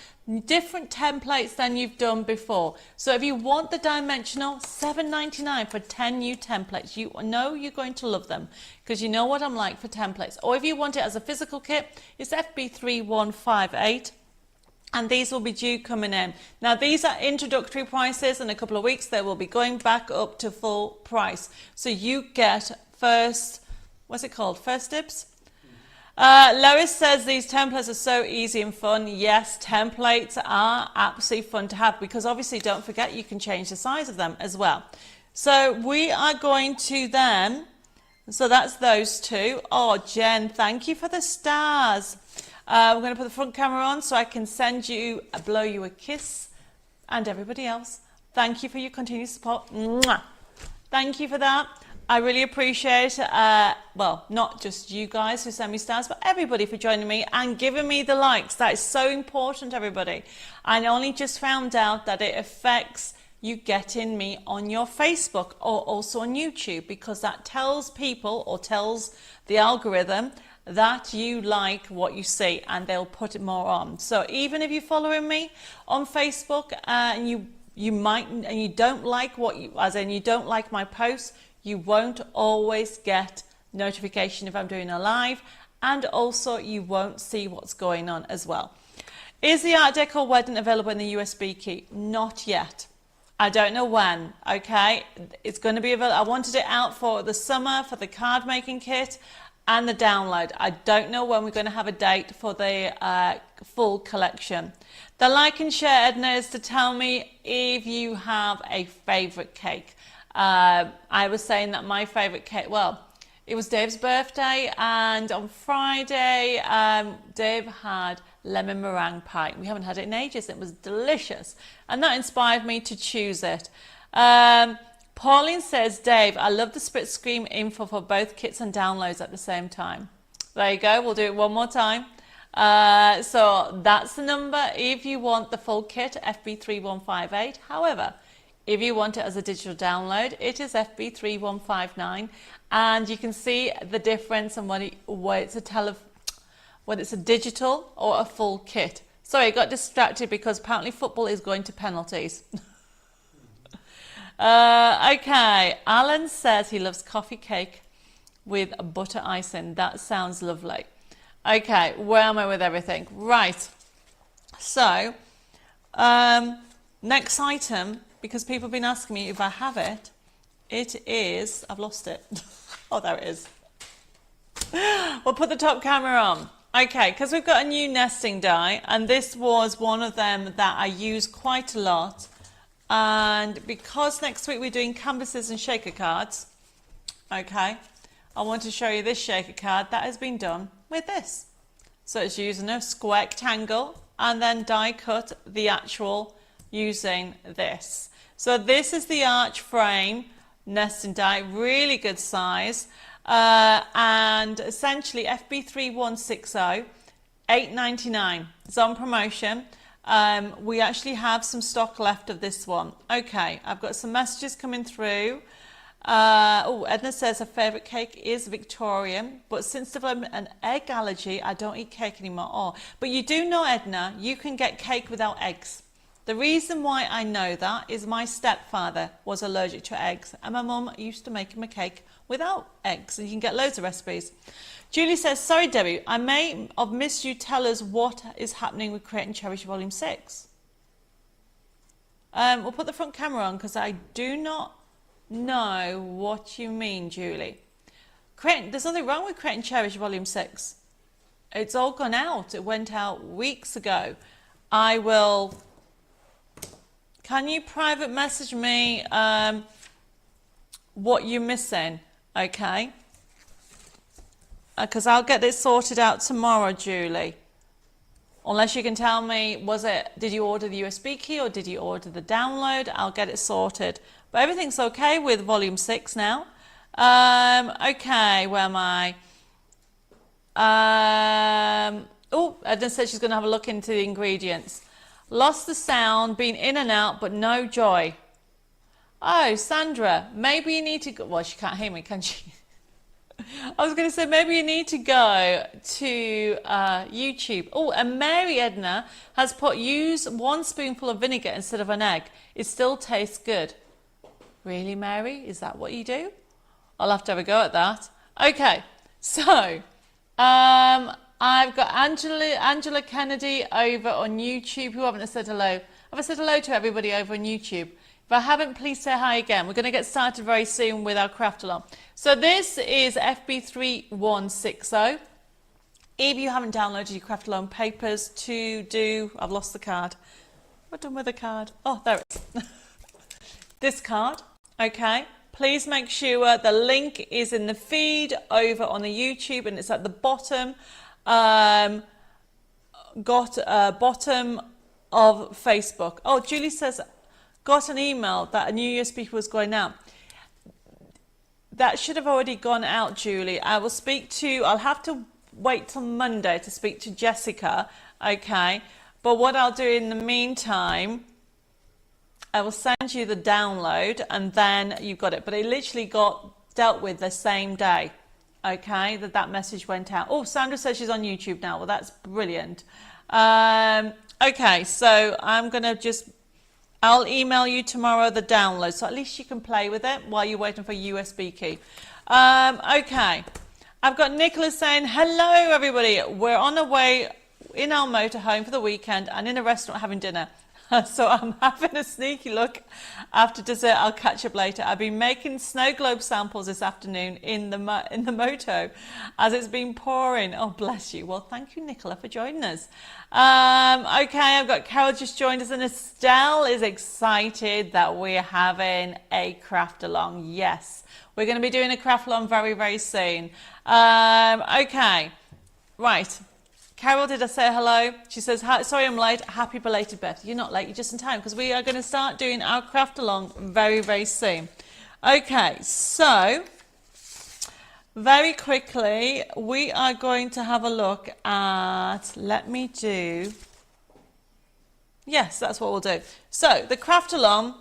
different templates than you've done before. So if you want the dimensional, $7.99 for 10 new templates. You know you're going to love them because you know what I'm like for templates. Or if you want it as a physical kit, it's FB3158. And these will be due coming in. Now these are introductory prices. In a couple of weeks they will be going back up to full price. So you get first, what's it called? First dibs? Lois says these templates are so easy and fun. Yes, templates are absolutely fun to have because obviously don't forget you can change the size of them as well. So we are going to then, so that's those two. Oh, Jen, thank you for the stars. We're going to put the front camera on so I can blow you a kiss, and everybody else. Thank you for your continued support. Mwah. Thank you for that. I really appreciate it. Well, not just you guys who send me stars, but everybody for joining me and giving me the likes. That is so important, everybody. I only just found out that it affects you getting me on your Facebook or also on YouTube, because that tells people or tells the algorithm that you like what you see and they'll put it more on. So even if you're following me on Facebook and you don't like you don't like my posts, you won't always get notification if I'm doing a live, and also you won't see what's going on as well. Is the Art Deco wedding available in the USB key? Not yet. I don't know when, okay? It's going to be available. I wanted it out for the summer for the card making kit and the download. I don't know when we're going to have a date for the full collection. The like and share, Edna, is to tell me if you have a favourite cake. I was saying that my favourite cake, well, it was Dave's birthday, and on Friday, Dave had lemon meringue pie. We haven't had it in ages. It was delicious, and that inspired me to choose it. Pauline says, Dave, I love the split screen info for both kits and downloads at the same time. There you go. We'll do it one more time. So that's the number if you want the full kit, FB3158. However, if you want it as a digital download, it is FB3159. And you can see the difference and whether it's a digital or a full kit. Sorry, I got distracted because apparently football is going to penalties. Okay, Alan says he loves coffee cake with butter icing. That sounds lovely. Okay, where am I with everything? Right. So, next item, because people have been asking me if I have it, it is, I've lost it. Oh, there it is. We'll put the top camera on. Okay, because we've got a new nesting die, and this was one of them that I use quite a lot. And because next week we're doing canvases and shaker cards, okay, I want to show you this shaker card that has been done with this. So it's using a square rectangle and then die cut the actual using this. So this is the arch frame nesting die, really good size. And essentially FB3160, $8.99. It's on promotion. We actually have some stock left of this one. Okay, I've got some messages coming through. Edna says her favourite cake is Victorian, but since developing an egg allergy, I don't eat cake anymore. Oh, but you do know, Edna, you can get cake without eggs. The reason why I know that is my stepfather was allergic to eggs, and my mum used to make him a cake without eggs, and you can get loads of recipes. Julie says, sorry Debbie, I may have missed you. Tell us what is happening with Create and Cherish Volume 6. We'll put the front camera on because I do not know what you mean, Julie. There's nothing wrong with Create and Cherish Volume 6. It's all gone out. It went out weeks ago. Can you private message me what you're missing? Okay. Because I'll get this sorted out tomorrow, Julie. Unless you can tell me, did you order the USB key or did you order the download? I'll get it sorted. But everything's okay with Volume 6 now. Okay, where am I? Edna said she's going to have a look into the ingredients. Lost the sound, been in and out, but no joy. Oh, Sandra, maybe you need to go. Well, she can't hear me, can she? I was going to say, maybe you need to go to YouTube. Oh, and Mary Edna has put, use 1 spoonful of vinegar instead of an egg. It still tastes good. Really, Mary? Is that what you do? I'll have to have a go at that. Okay, so I've got Angela Kennedy over on YouTube who haven't said hello. Have I said hello to everybody over on YouTube? If I haven't, please say hi again. We're going to get started very soon with our CraftAlong. So this is FB3160. If you haven't downloaded your CraftAlong papers to do, I've lost the card. What done with the card? Oh, there it is. This card, okay. Please make sure the link is in the feed over on the YouTube and it's at the bottom. Bottom of Facebook. Oh, Julie says, got an email that a new USB was going out. That should have already gone out, Julie. I'll have to wait till Monday to speak to Jessica, okay? But what I'll do in the meantime, I will send you the download and then you've got it. But it literally got dealt with the same day, okay, that message went out. Oh, Sandra says she's on YouTube now. Well, that's brilliant. Okay, so I'm going to I'll email you tomorrow the download, so at least you can play with it while you're waiting for a USB key. Okay, I've got Nicholas saying, hello everybody. We're on our way in our motorhome for the weekend and in a restaurant having dinner. So I'm having a sneaky look after dessert. I'll catch up later. I've been making snow globe samples this afternoon in the moto as it's been pouring. Oh, bless you. Well, thank you, Nicola, for joining us. Okay, I've got Carol just joined us and Estelle is excited that we're having a CraftAlong. Yes, we're going to be doing a CraftAlong very, very soon. Okay, right. Carol, did I say hello? She says, sorry I'm late. Happy belated birthday. You're not late, you're just in time because we are going to start doing our CraftAlong very, very soon. Okay, so very quickly, we are going to have a look at, yes, that's what we'll do. So the CraftAlong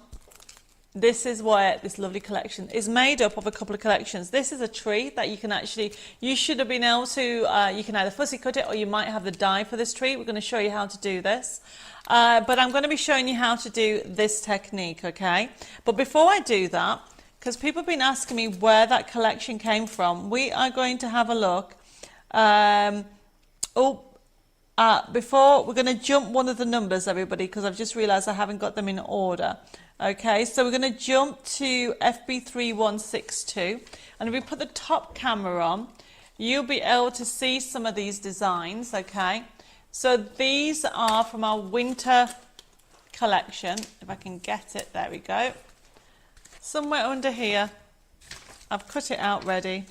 this is where this lovely collection is made up of a couple of collections. This is a tree that you can actually, you should have been able to, you can either fussy cut it or you might have the die for this tree. We're going to show you how to do this. But I'm going to be showing you how to do this technique, okay? But before I do that, because people have been asking me where that collection came from, we are going to have a look. Before, we're going to jump one of the numbers, everybody, because I've just realised I haven't got them in order. Okay, so we're going to jump to FB3162, and if we put the top camera on, you'll be able to see some of these designs, okay? So these are from our winter collection. If I can get it, there we go. Somewhere under here, I've cut it out ready.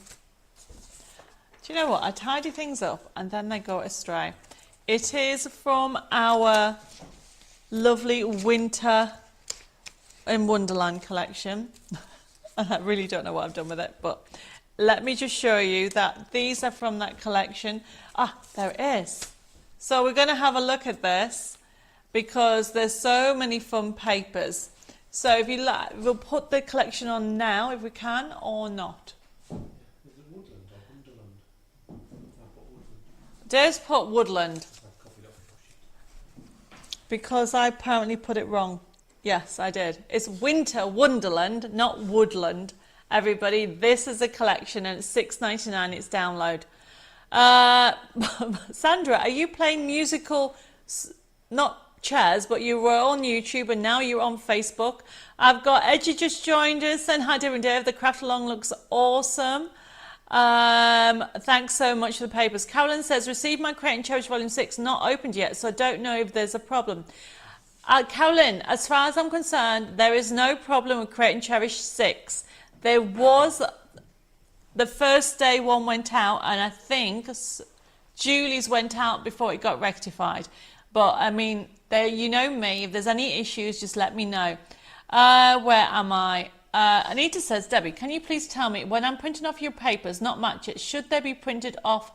Do you know what? I tidy things up and then they go astray. It is from our lovely winter in Wonderland collection. I really don't know what I've done with it, but let me just show you that these are from that collection. Ah, there it is. So we're going to have a look at this because there's so many fun papers. So if you like, we'll put the collection on now if we can, or not. Is it Woodland or Wonderland? Just put Woodland. I've copied off your sheet. Because I apparently put it wrong. Yes, I did. It's Winter Wonderland, not Woodland. Everybody, this is a collection and it's $6.99. It's download. Sandra, are you playing musical, not chairs, but you were on YouTube and now you're on Facebook. I've got Edgy just joined us, and hi Dear Dave, the CraftAlong looks awesome. Thanks so much for the papers. Carolyn says, received my Create and Cherish Volume 6, not opened yet, so I don't know if there's a problem. Carolyn, as far as I'm concerned, there is no problem with Create and Cherish 6. There was, the first day one went out, and I think Julie's went out before it got rectified. But I mean, you know me, if there's any issues, just let me know. Where am I? Anita says, Debbie, can you please tell me, when I'm printing off your papers, not match it, should they be printed off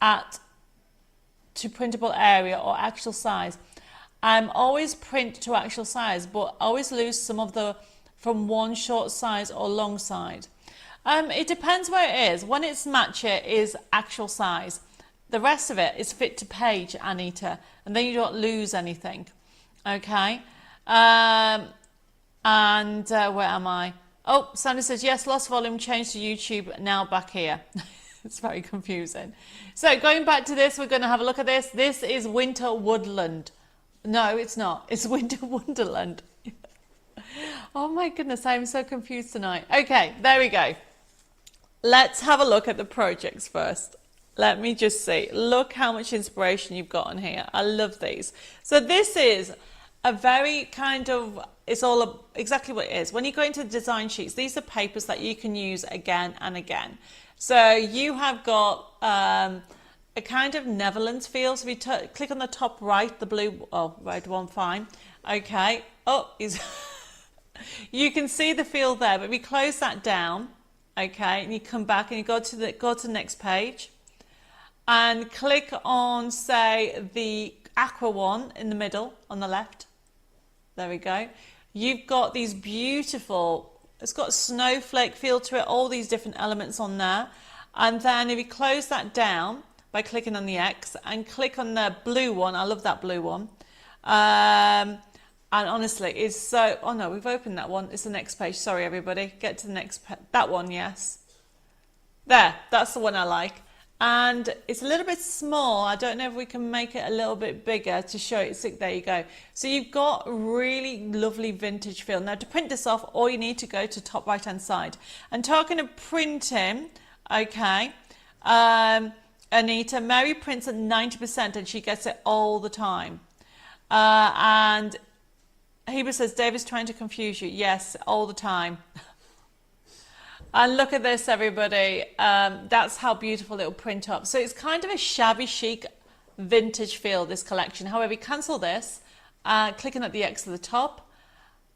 to printable area or actual size? I'm always print to actual size, but always lose some of the from one short size or long side. It depends where it is. When it's match it is actual size. The rest of it is fit to page, Anita, and then you don't lose anything. Okay. Where am I? Oh, Sandra says, yes, lost volume, changed to YouTube, now back here. It's very confusing. So going back to this, we're going to have a look at this. This is Winter Woodland. No, it's not. It's Winter Wonderland. Oh my goodness, I'm so confused tonight. Okay, there we go. Let's have a look at the projects first. Let me just see. Look how much inspiration you've got on here. I love these. So this is a very kind of, it's all exactly what it is. When you go into the design sheets, these are papers that you can use again and again. So you have got a kind of Netherlands feel. So if you click on the top right, the blue, oh, right one, fine. Okay. Oh, you can see the feel there, but we close that down. Okay, and you come back and you go to the next page and click on, say, the aqua one in the middle on the left. There we go. You've got these beautiful, it's got a snowflake feel to it, all these different elements on there. And then if you close that down by clicking on the X and click on the blue one, I love that blue one. And honestly, it's so, oh no, we've opened that one. It's the next page. Sorry, everybody. Get to the next, that one, yes. There, that's the one I like. And it's a little bit small. I don't know if we can make it a little bit bigger to show it. So there you go. So you've got really lovely vintage feel. Now to print this off, all you need to go to top right hand side. And talking of printing, okay, Anita, Mary prints at 90% and she gets it all the time. And Heber says, Dave is trying to confuse you. Yes, all the time. And look at this, everybody. That's how beautiful it'll print up. So it's kind of a shabby chic vintage feel, this collection. However, you cancel this, clicking at the X at the top.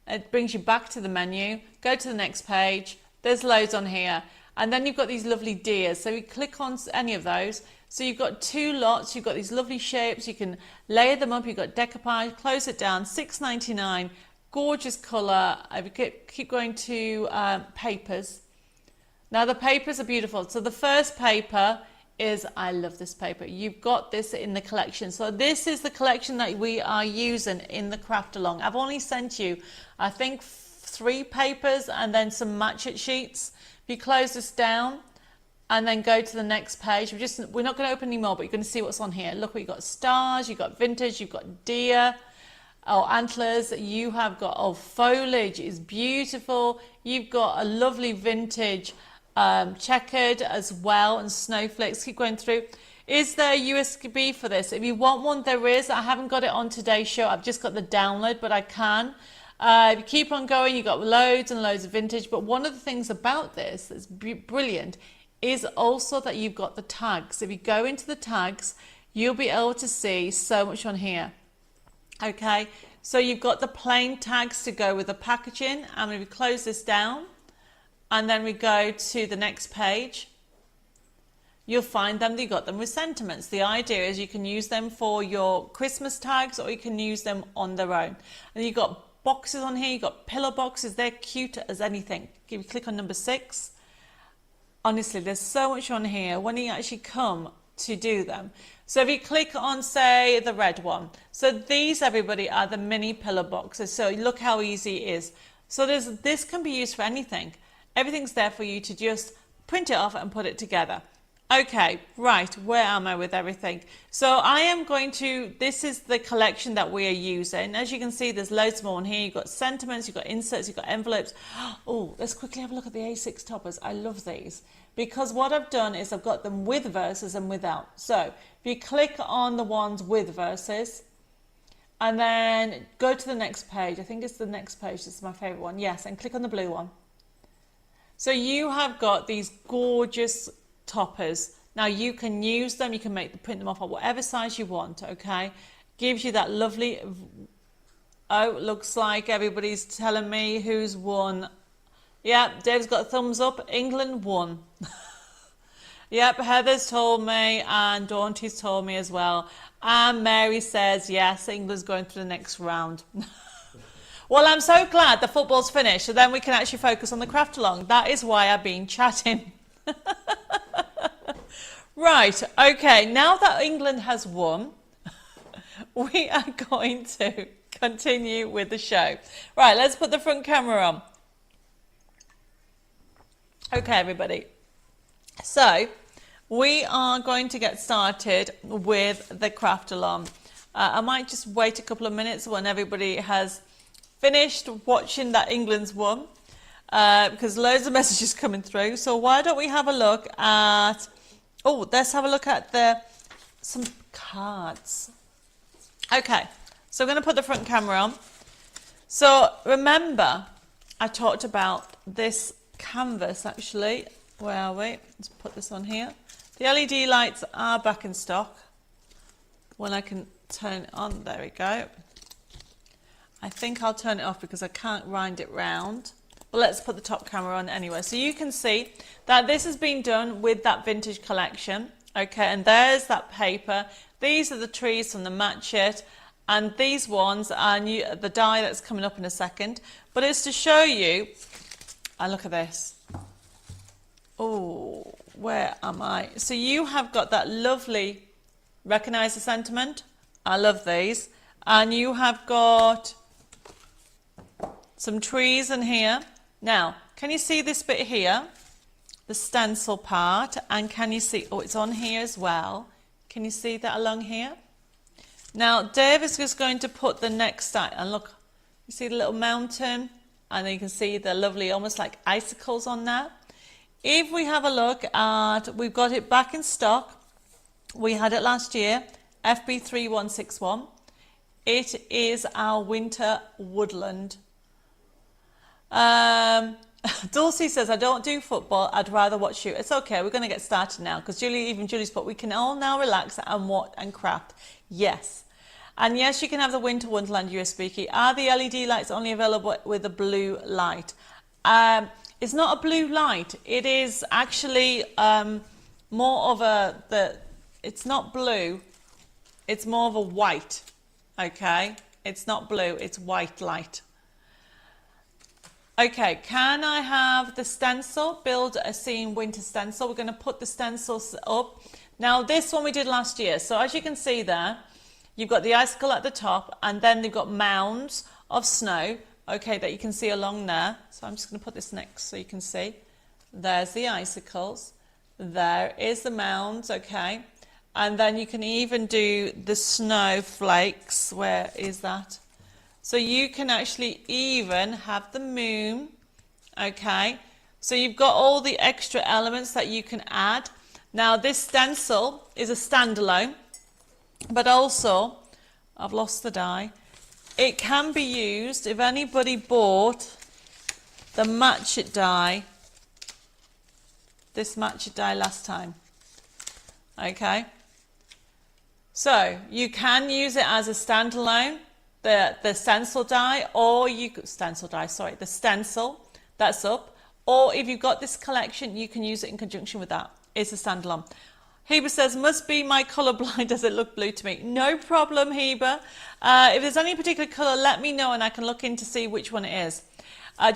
It brings you back to the menu. Go to the next page. There's loads on here. And then you've got these lovely deers. So you click on any of those. So you've got two lots. You've got these lovely shapes. You can layer them up. You've got decoupage. Close it down. $6.99. gorgeous colour. I keep going to papers. Now the papers are beautiful. So the first paper is, I love this paper. You've got this in the collection. So this is the collection that we are using in the CraftAlong. I've only sent you, I think, 3 papers and then some match it sheets. If you close this down and then go to the next page, we're not going to open anymore, but you're going to see what's on here. Look, what you've got: stars, you've got vintage, you've got deer, antlers, you have got, foliage is beautiful. You've got a lovely vintage checkered as well, and snowflakes. Keep going through. Is there a USB for this? If you want one, there is. I haven't got it on today's show. I've just got the download, but I can. If you keep on going, you've got loads and loads of vintage. But one of the things about this that's brilliant is also that you've got the tags. If you go into the tags, you'll be able to see so much on here. Okay, so you've got the plain tags to go with the packaging. And if we close this down and then we go to the next page, you'll find them, you got them with sentiments. The idea is you can use them for your Christmas tags, or you can use them on their own. And you've got boxes on here, you've got pillow boxes, they're cute as anything. If you click on number 6, honestly, there's so much on here when you actually come to do them. So if you click on, say, the red one, so these, everybody, are the mini pillow boxes. So look how easy it is. So this can be used for anything. Everything's there for you to just print it off and put it together. Okay, right, where am I with everything? So I am going to, this is the collection that we are using. As you can see, there's loads more on here. You've got sentiments, you've got inserts, you've got envelopes. Oh, let's quickly have a look at the A6 toppers. I love these, because what I've done is I've got them with verses and without. So if you click on the ones with verses and then go to the next page, I think it's the next page, this is my favorite one. Yes, and click on the blue one. So you have got these gorgeous toppers. Now you can use them, you can print them off at whatever size you want, okay? Gives you that lovely, oh, looks like everybody's telling me who's won. Yep, Dave's got a thumbs up, England won. Yep, Heather's told me, and Daunty's told me as well. And Mary says, yes, England's going to the next round. Well, I'm so glad the football's finished, so then we can actually focus on the CraftAlong. That is why I've been chatting. Right, okay, now that England has won, we are going to continue with the show. Right, let's put the front camera on. Okay, everybody. So, we are going to get started with the CraftAlong. I might just wait a couple of minutes when everybody has finished watching that England's won, because loads of messages coming through. So why don't we have a look at, let's have a look at some cards. Okay, so I'm going to put the front camera on. So remember, I talked about this canvas actually. Where are we? Let's put this on here. The LED lights are back in stock. When I can turn it on, there we go. I think I'll turn it off because I can't wind it round. But let's put the top camera on anyway. So you can see that this has been done with that vintage collection. Okay, and there's that paper. These are the trees from the match it. And these ones are the die that's coming up in a second. But it's to show you, and look at this. Oh, where am I? So you have got that lovely, recognize the sentiment? I love these. And you have got some trees in here. Now, can you see this bit here? The stencil part. And can you see, it's on here as well. Can you see that along here? Now, Dave is just going to put the next side. And look, you see the little mountain? And then you can see the lovely, almost like icicles on there. If we have a look at, we've got it back in stock. We had it last year, FB3161. It is our winter woodland. Dulcie says, I don't do football, I'd rather watch you. It's okay, we're going to get started now, because Julie's put, we can all now relax and watch and craft. Yes. And yes, you can have the winter wonderland USB key. Are the LED lights only available with a blue light? It's not a blue light. It is actually more of it's not blue. It's more of a white, okay? It's not blue, it's white light. Okay, can I have the stencil? Build a scene winter stencil. We're going to put the stencils up. Now, this one we did last year. So as you can see there, you've got the icicle at the top, and then they've got mounds of snow, okay, that you can see along there. So I'm just going to put this next so you can see. There's the icicles. There is the mounds, okay. And then you can even do the snowflakes. Where is that? So you can actually even have the moon, okay. So you've got all the extra elements that you can add. Now this stencil is a standalone, but also, I've lost the die, it can be used if anybody bought the Match It die, this Match It die last time, okay. So you can use it as a standalone, the stencil die, or you could, the stencil that's up, or if you've got this collection, you can use it in conjunction with that. It's a standalone. Heber says, must be my colour blind, does it look blue to me? No problem, Heber. If there's any particular colour, let me know and I can look in to see which one it is.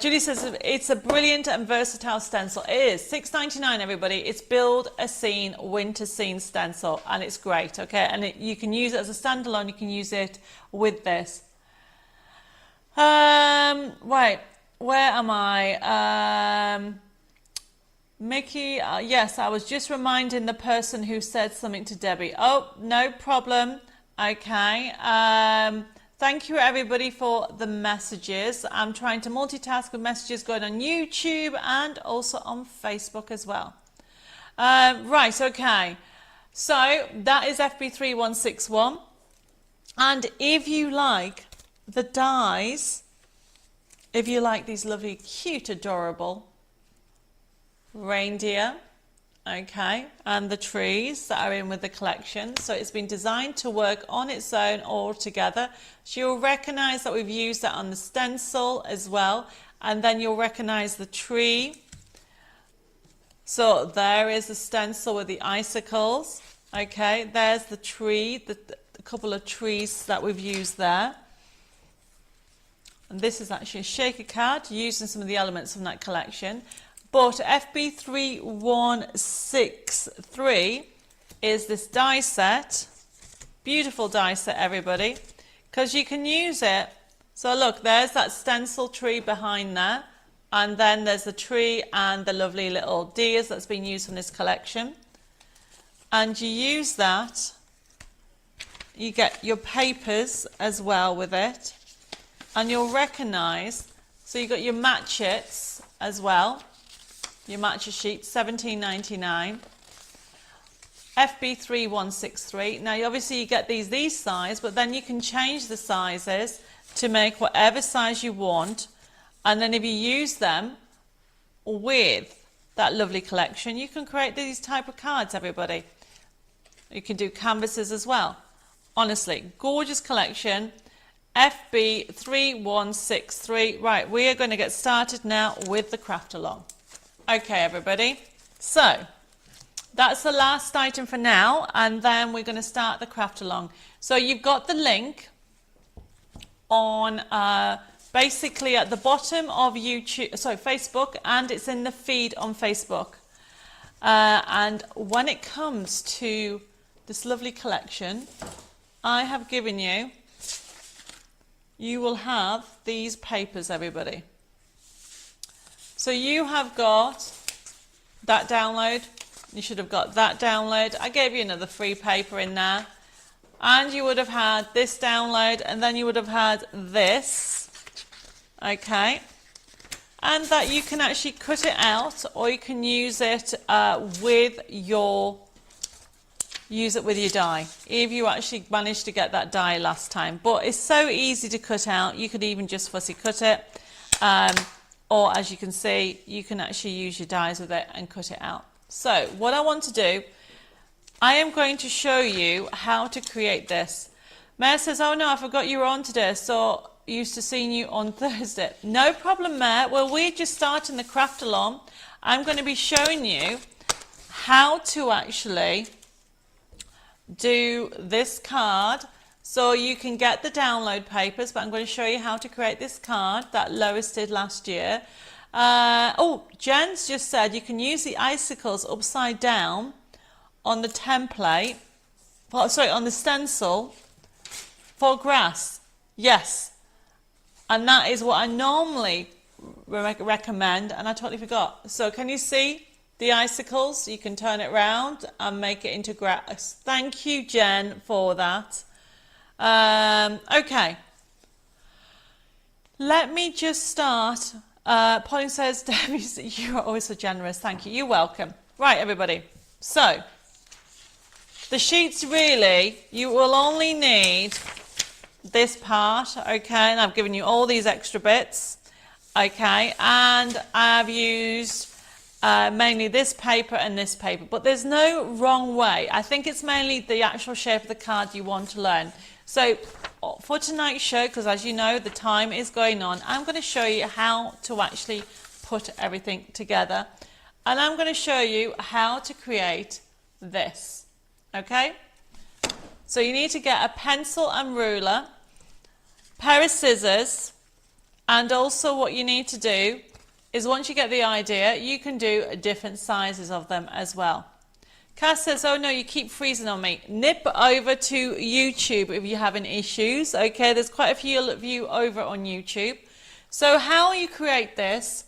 Julie says, it's a brilliant and versatile stencil. It is. $6.99, everybody. It's Build a Scene, Winter Scene stencil, and it's great, okay? And you can use it as a standalone. You can use it with this. Wait, where am I? Mickey, yes, I was just reminding the person who said something to Debbie. Oh, no problem. Okay. Thank you, everybody, for the messages. I'm trying to multitask with messages going on YouTube and also on Facebook as well. Right, okay. So that is FB3161. And if you like the dies, if you like these lovely, cute, adorable reindeer, okay, and the trees that are in with the collection, so it's been designed to work on its own all together. So you'll recognize that we've used that on the stencil as well, and then you'll recognize the tree. So there is the stencil with the icicles, okay, there's the tree, the couple of trees that we've used there. And this is actually a shaker card using some of the elements from that collection. But FB3163 is this die set, beautiful die set, everybody, because you can use it. So look, there's that stencil tree behind there, and then there's the tree and the lovely little deers that's been used from this collection. And you use that, you get your papers as well with it, and you'll recognise, so you've got your match its as well. Your matcha sheet, $17.99. FB3163. Now, obviously, you get these size, but then you can change the sizes to make whatever size you want. And then if you use them with that lovely collection, you can create these type of cards, everybody. You can do canvases as well. Honestly, gorgeous collection. FB3163. Right, we are going to get started now with the CraftAlong. Okay, everybody, so that's the last item for now, and then we're going to start the CraftAlong. So you've got the link on basically at the bottom of Facebook, and it's in the feed on Facebook. And when it comes to this lovely collection, I have given you, you will have these papers, everybody. So you have got that download, you should have got that download. I gave you another free paper in there. And you would have had this download, and then you would have had this, okay. And that you can actually cut it out, or you can use it with your die, if you actually managed to get that die last time. But it's so easy to cut out, you could even just fussy cut it. Or as you can see, you can actually use your dies with it and cut it out. So what I want to do, I am going to show you how to create this. Mare says, oh no, I forgot you were on today, so used to seeing you on Thursday. No problem, Mare. Well, we're just starting the CraftAlong. I'm going to be showing you how to actually do this card So you can get the download papers, but I'm going to show you how to create this card that Lois did last year. Oh, Jen's just said you can use the icicles upside down on the template, sorry, on the stencil for grass. Yes, and that is what I normally recommend, and I totally forgot. So can you see the icicles? You can turn it round and make it into grass. Thank you, Jen, for that. Okay, let me just start. Pauline says, Debbie, you're always so generous. Thank you. You're welcome. Right, everybody. So, the sheets really, you will only need this part, okay? And I've given you all these extra bits, okay? And I've used mainly this paper and this paper, but there's no wrong way. I think it's mainly the actual shape of the card you want to learn. So for tonight's show, because as you know, the time is going on, I'm going to show you how to actually put everything together. And I'm going to show you how to create this, okay? So you need to get a pencil and ruler, pair of scissors, and also what you need to do is once you get the idea, you can do different sizes of them as well. Cass says, oh no, you keep freezing on me. Nip over to YouTube if you're having issues. Okay, there's quite a few of you over on YouTube. So how you create this,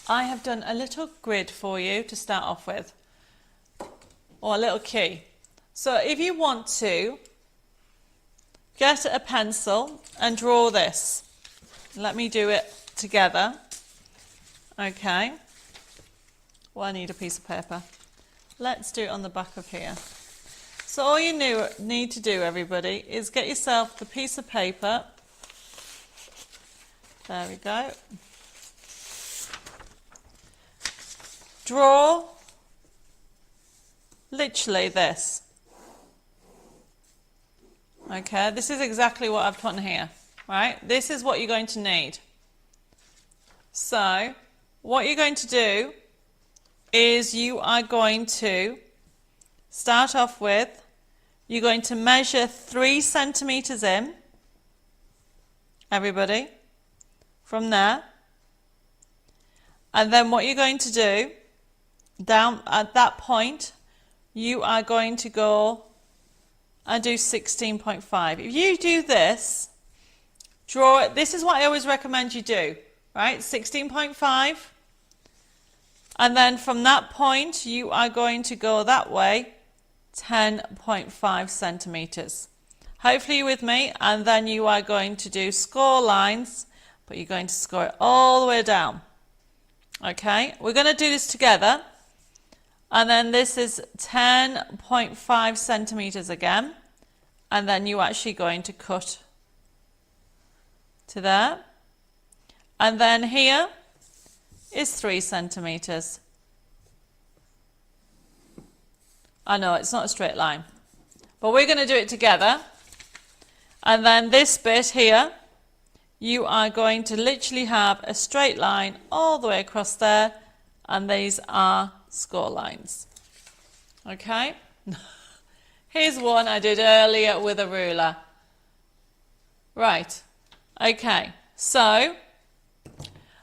I have done a little grid for you to start off with, or a little key. So if you want to, get a pencil and draw this. Let me do it together. Okay. Well, I need a piece of paper. Let's do it on the back of here. So all you need to do, everybody, is get yourself the piece of paper. There we go. Draw literally this. Okay, this is exactly what I've put in here, right? This is what you're going to need. So what you're going to do is you are going to start off with, you're going to measure 3 centimeters in, everybody, from there. And then what you're going to do, down at that point, you are going to go and do 16.5. If you do this, draw it, this is what I always recommend you do, right? 16.5. And then from that point, you are going to go that way, 10.5 centimeters. Hopefully you're with me. And then you are going to do score lines, but you're going to score it all the way down. Okay, we're going to do this together. And then this is 10.5 centimeters again. And then you're actually going to cut to there. And then here is 3 centimeters. I know it's not a straight line, but we're going to do it together. And then this bit here, you are going to literally have a straight line all the way across there, and these are score lines. Okay, here's one I did earlier with a ruler. Right, okay, so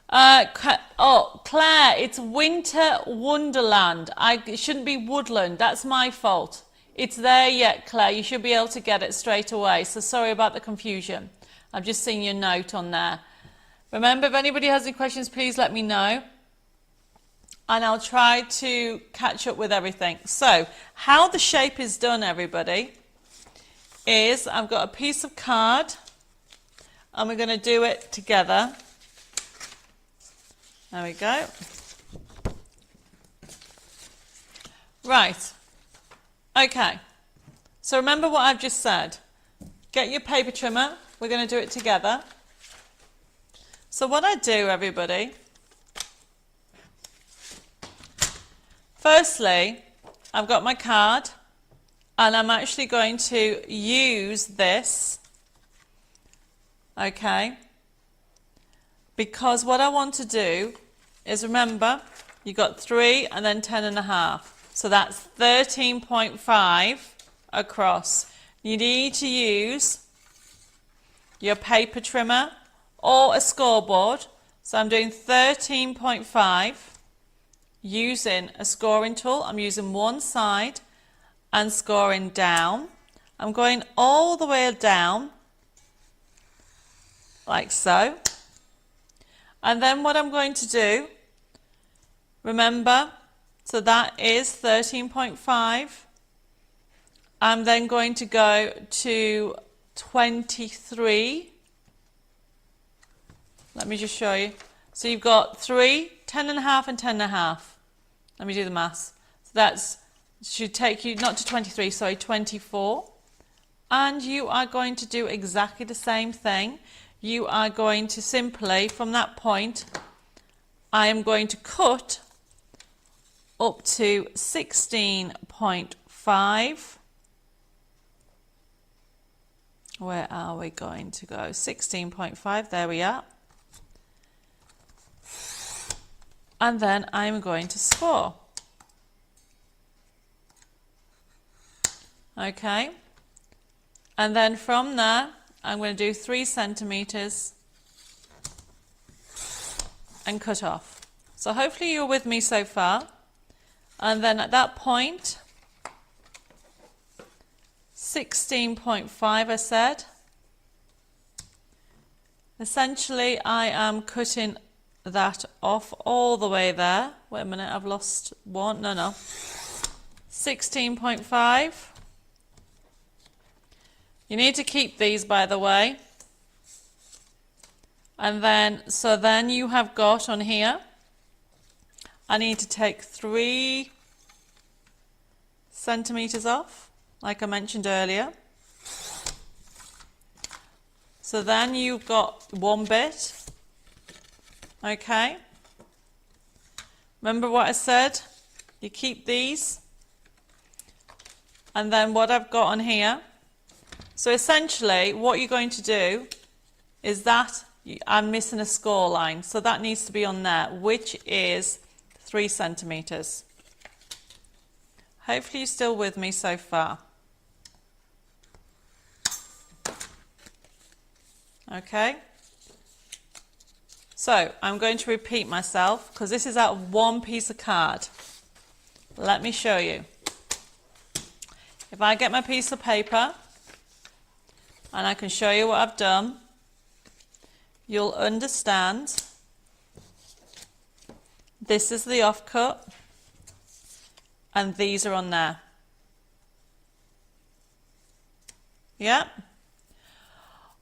oh, Claire, it's Winter Wonderland. It shouldn't be Woodland. That's my fault. It's there yet, Claire. You should be able to get it straight away. So sorry about the confusion. I've just seen your note on there. Remember, if anybody has any questions, please let me know. And I'll try to catch up with everything. So, how the shape is done, everybody, is I've got a piece of card, and we're going to do it together. There we go. Right. Okay. So remember what I've just said. Get your paper trimmer. We're going to do it together. So what I do, everybody, firstly, I've got my card, and I'm actually going to use this, okay, because what I want to do is, remember, you got 3 and then 10.5. So that's 13.5 across. you need to use your paper trimmer or a scoreboard. So I'm doing 13.5 using a scoring tool. I'm using one side and scoring down. I'm going all the way down like so. And then what I'm going to do, remember, so that is 13.5. I'm then going to go to 23. Let me just show you. So you've got 3, 10.5 and 10.5. Let me do the maths. So that should take you not to 23, sorry, 24. And you are going to do exactly the same thing. You are going to simply, from that point, I am going to cut up to 16.5. Where are we going to go? 16.5, there we are. And then I'm going to score. Okay. And then from there, I'm going to do 3 centimeters and cut off. So hopefully you're with me so far. And then at that point, 16.5 I said. Essentially, I am cutting that off all the way there. Wait a minute, I've lost one. No. 16.5. You need to keep these, by the way. And then, so then you have got on here, I need to take 3 centimeters off, like I mentioned earlier. So then you've got one bit. Okay. Remember what I said? You keep these. And then what I've got on here. So essentially what you're going to do is that I'm missing a score line. So that needs to be on there, which is 3 centimeters. Hopefully you're still with me so far. Okay. So I'm going to repeat myself because this is out of one piece of card. Let me show you. If I get my piece of paper and I can show you what I've done, you'll understand. This is the offcut and these are on there. Yeah.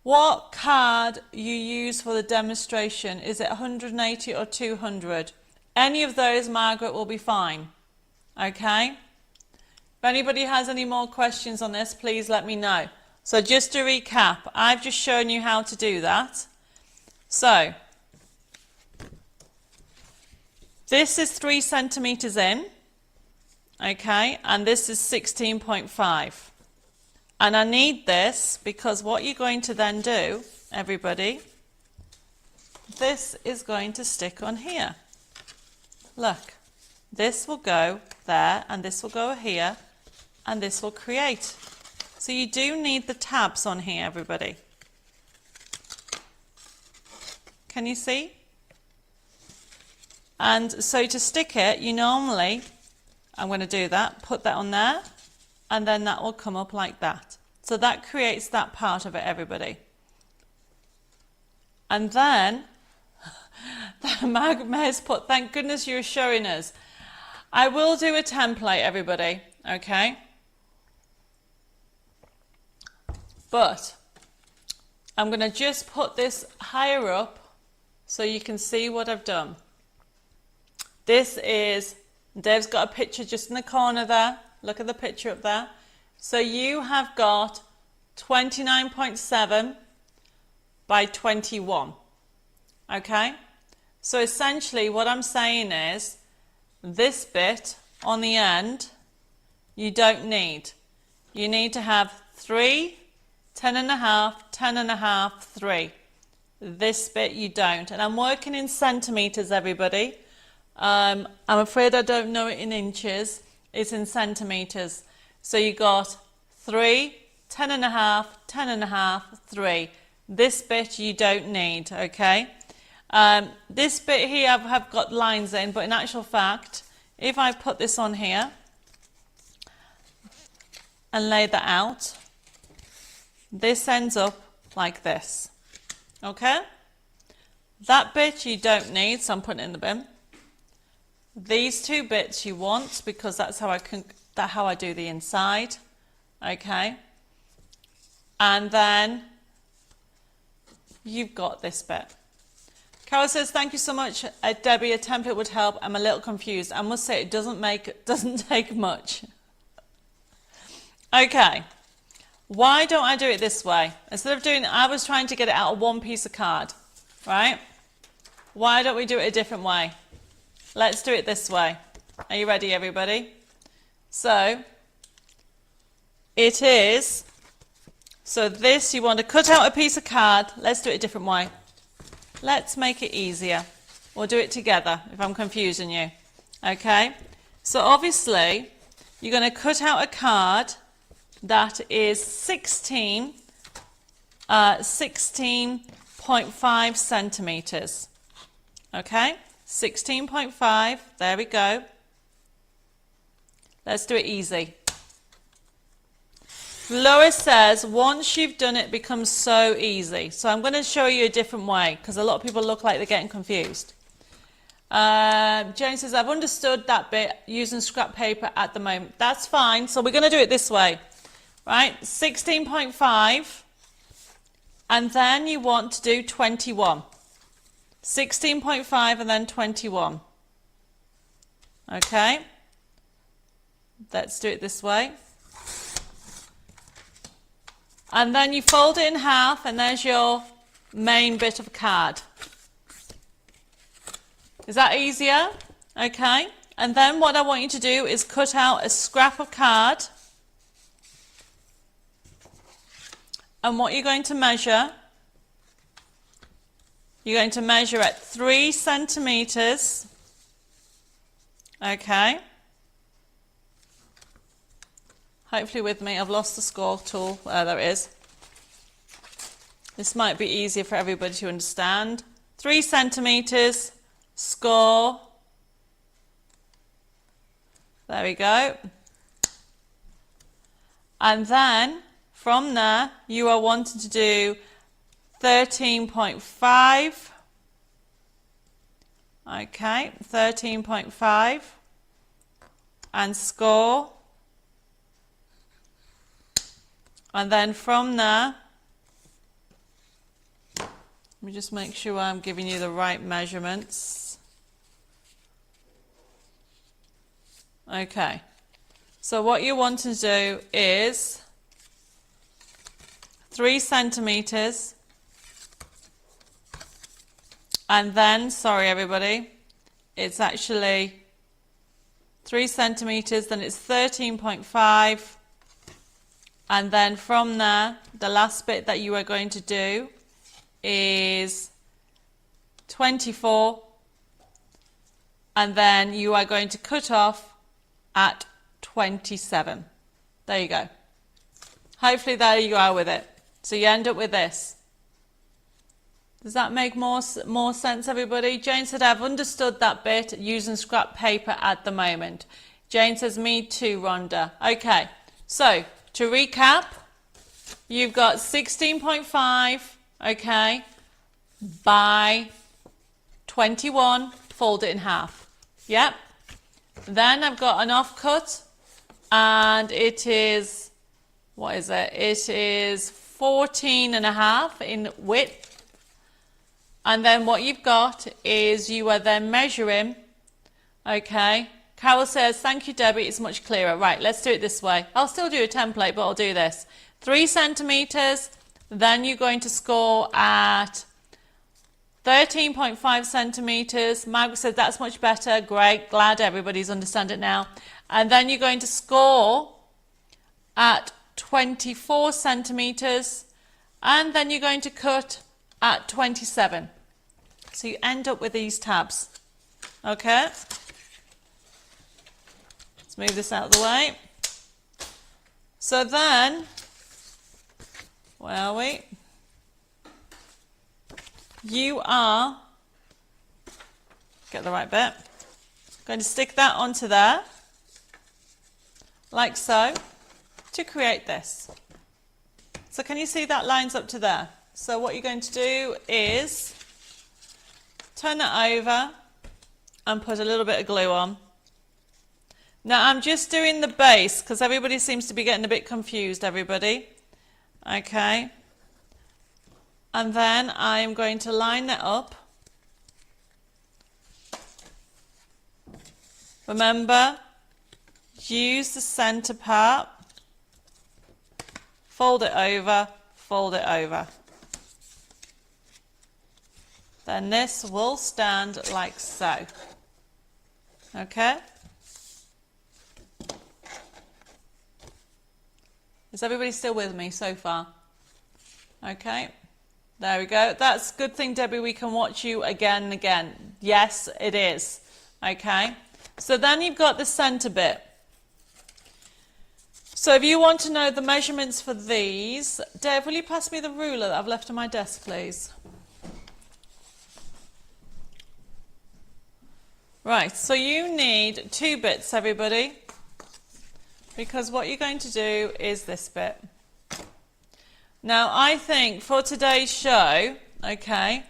What card you use for the demonstration? Is it 180 or 200? Any of those, Margaret, will be fine. Okay? If anybody has any more questions on this, please let me know. So just to recap, I've just shown you how to do that. So, this is 3 centimeters in, okay, and this is 16.5. And I need this because what you're going to then do, everybody, this is going to stick on here. Look, this will go there and this will go here and this will create. So you do need the tabs on here, everybody. Can you see? And so to stick it, you normally, I'm going to do that, put that on there, and then that will come up like that. So that creates that part of it, everybody. And then, Mayor's put, thank goodness you're showing us. I will do a template, everybody, okay? But I'm going to just put this higher up so you can see what I've done. This is, Dave's got a picture just in the corner there. Look at the picture up there. So you have got 29.7 by 21. Okay? So essentially what I'm saying is this bit on the end you don't need. You need to have 3, 10.5, 10.5, 3. This bit you don't. And I'm working in centimeters, everybody. I'm afraid I don't know it in inches. It's in centimeters. So you got 3, 10 and a half, 10 and a half, 3. This bit you don't need, okay? This bit here I've got lines in, but in actual fact, if I put this on here and lay that out, this ends up like this, okay? That bit you don't need, so I'm putting it in the bin. These 2 bits you want, because that's how I do the inside, okay? And then you've got this bit. Carol says, thank you so much, Debbie. A template would help. I'm a little confused. I must say it doesn't take much. Okay. Why don't I do it this way? Instead of I was trying to get it out of one piece of card, right? Why don't we do it a different way? Let's do it this way. Are you ready, everybody? So, this, you want to cut out a piece of card. Let's do it a different way. Let's make it easier. We'll do it together if I'm confusing you. Okay? So obviously, you're going to cut out a card that is 16.5 centimeters. Okay? 16.5. There we go. Let's do it easy. Lois says, once you've done it, it becomes so easy. So I'm going to show you a different way, because a lot of people look like they're getting confused. Jane says, I've understood that bit using scrap paper at the moment. That's fine. So we're going to do it this way, right? 16.5, and then you want to do 21. 16.5 and then 21. Okay? Let's do it this way. And then you fold it in half, and there's your main bit of card. Is that easier? Okay. And then what I want you to do is cut out a scrap of card. And what you're going to measure at 3 centimeters. Okay. Hopefully with me. I've lost the score tool. There it is. This might be easier for everybody to understand. 3 centimeters, score. There we go. And then from there, you are wanting to do 13.5. Okay, 13.5. And score. And then from there, let me just make sure I'm giving you the right measurements. Okay. So what you want to do is 3 centimeters. And then, sorry everybody, it's actually 3 centimeters, then it's 13.5. And then from there, the last bit that you are going to do is 24. And then you are going to cut off at 27. There you go. Hopefully there you are with it. So you end up with this. Does that make more sense, everybody? Jane said, I've understood that bit using scrap paper at the moment. Jane says, me too, Rhonda. Okay, so to recap, you've got 16.5, okay, by 21, fold it in half. Yep. Then I've got an offcut, and it is, what is it? It is 14.5 in width. And then what you've got is you are then measuring, okay. Carol says, thank you, Debbie, it's much clearer. Right, let's do it this way. I'll still do a template, but I'll do this. 3 centimeters, then you're going to score at 13.5 centimeters. Margaret said, that's much better. Great, glad everybody's understand it now. And then you're going to score at 24 centimeters, and then you're going to cut at 27. So you end up with these tabs. Okay. Let's move this out of the way. So then Where are we? You are, get the right bit, going to stick that onto there, like so, to create this. So can you see that lines up to there? So what you're going to do is turn that over and put a little bit of glue on. Now I'm just doing the base because everybody seems to be getting a bit confused, everybody. Okay. And then I'm going to line it up. Remember, use the center part, fold it over, fold it over. Then this will stand like so. Okay? Is everybody still with me so far? Okay. There we go. That's a good thing, Debbie. We can watch you again and again. Yes, it is. Okay. So then you've got the center bit. So if you want to know the measurements for these, Dave, will you pass me the ruler that I've left on my desk, please? Right. So you need 2 bits, everybody, because what you're going to do is this bit. Now, I think for today's show, okay,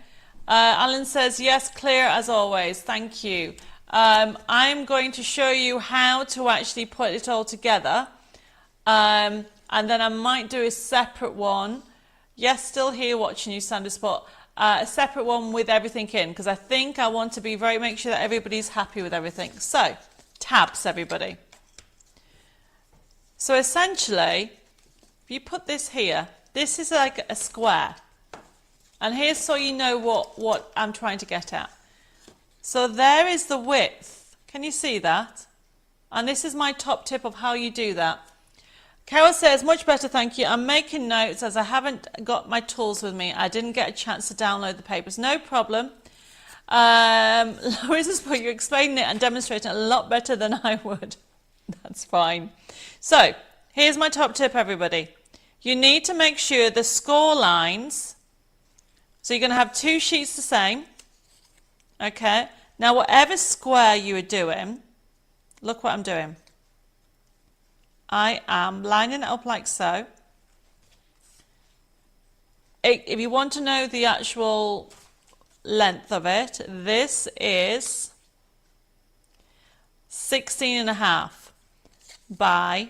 Alan says, yes, clear as always, thank you. I'm going to show you how to actually put it all together, and then I might do a separate one. Yes, still here watching you, Sandra Spot. A separate one with everything in, because I think I want to be make sure that everybody's happy with everything. So, tabs, everybody. So essentially, if you put this here, this is like a square. And here's so you know what I'm trying to get at. So there is the width. Can you see that? And this is my top tip of how you do that. Carol says, much better, thank you. I'm making notes as I haven't got my tools with me. I didn't get a chance to download the papers. No problem. Larissa's put, you're explaining it and demonstrating it a lot better than I would. That's fine. So, here's my top tip, everybody. You need to make sure the score lines, so you're going to have 2 sheets the same. Okay. Now, whatever square you are doing, look what I'm doing. I am lining it up like so. If you want to know the actual length of it, this is 16.5 by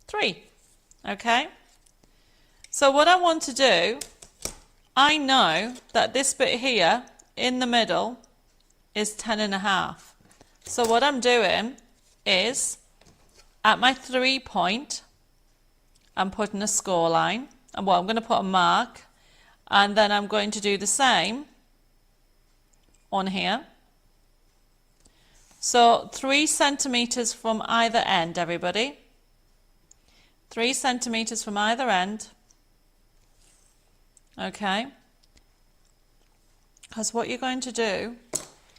3. Okay? So what I want to do, I know that this bit here in the middle is 10.5. So what I'm doing is at my 3 point, I'm putting a score line. And well, I'm going to put a mark, and then I'm going to do the same on here. So 3 centimeters from either end, everybody. 3 centimeters from either end. Okay. Because what you're going to do,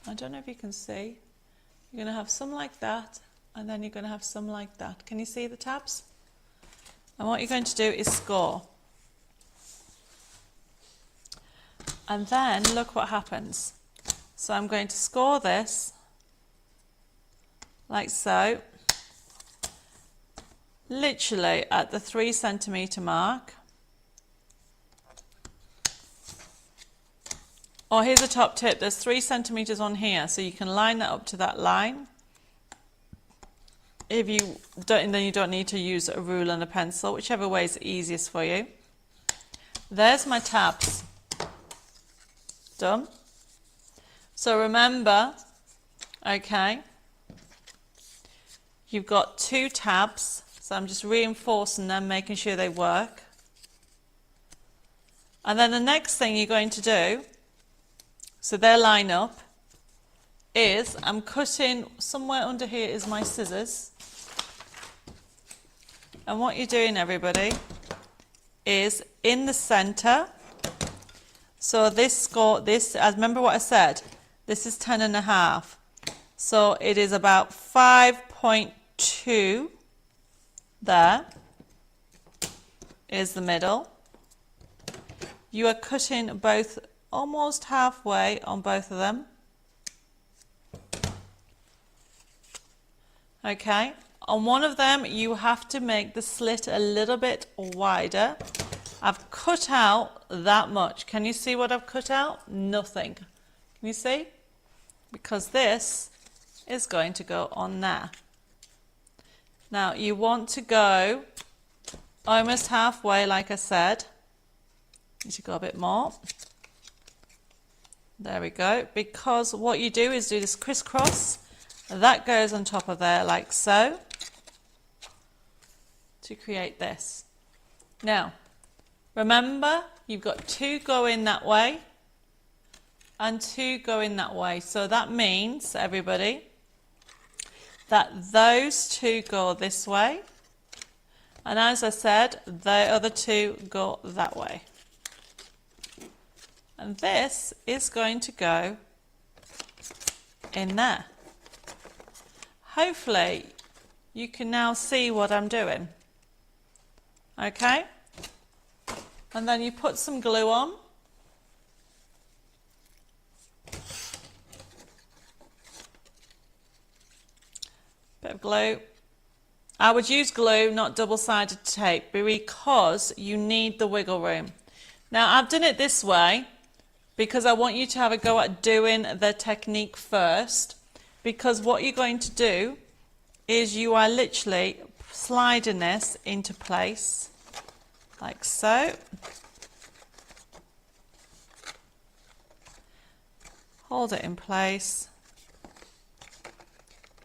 I don't know if you can see, you're going to have some like that, and then you're going to have some like that. Can you see the tabs? And what you're going to do is score. And then look what happens. So I'm going to score this like so, literally at the 3 centimeter mark. Oh, here's a top tip. There's 3 centimeters on here, so you can line that up to that line. If you don't, then you don't need to use a ruler and a pencil, whichever way is easiest for you. There's my tabs. Done. So remember, okay, you've got 2 tabs, so I'm just reinforcing them, making sure they work. And then the next thing you're going to do, so they line up, is I'm cutting, somewhere under here is my scissors. And what you're doing, everybody, is in the center. So this I remember what I said, this is 10.5. So it is about 5.2 there is the middle. You are cutting both almost halfway on both of them. Okay, on one of them you have to make the slit a little bit wider. I've cut out that much. Can you see what I've cut out? Nothing. Can you see? Because this is going to go on there. Now you want to go almost halfway, like I said. Need to go a bit more. There we go. Because what you do is do this crisscross. That goes on top of there like so to create this. Now, remember, you've got two going that way and two going that way. So that means, everybody, that those two go this way. And as I said, the other two go that way. And this is going to go in there. Hopefully, you can now see what I'm doing. Okay? And then you put some glue on. Bit of glue. I would use glue, not double-sided tape, because you need the wiggle room. Now, I've done it this way because I want you to have a go at doing the technique first, because what you're going to do is you are literally sliding this into place like so. Hold it in place.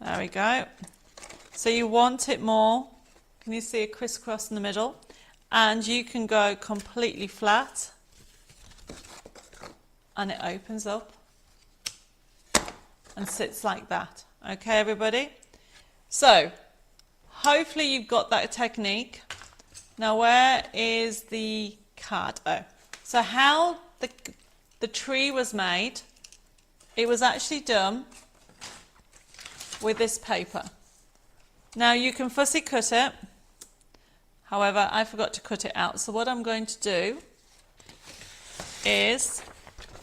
There we go. So you want it more. Can you see a crisscross in the middle? And you can go completely flat and it opens up and sits like that. Okay, everybody? So hopefully you've got that technique. Now, where is the card? Oh, so how the tree was made, it was actually done with this paper. Now you can fussy cut it. However, I forgot to cut it out. So what I'm going to do is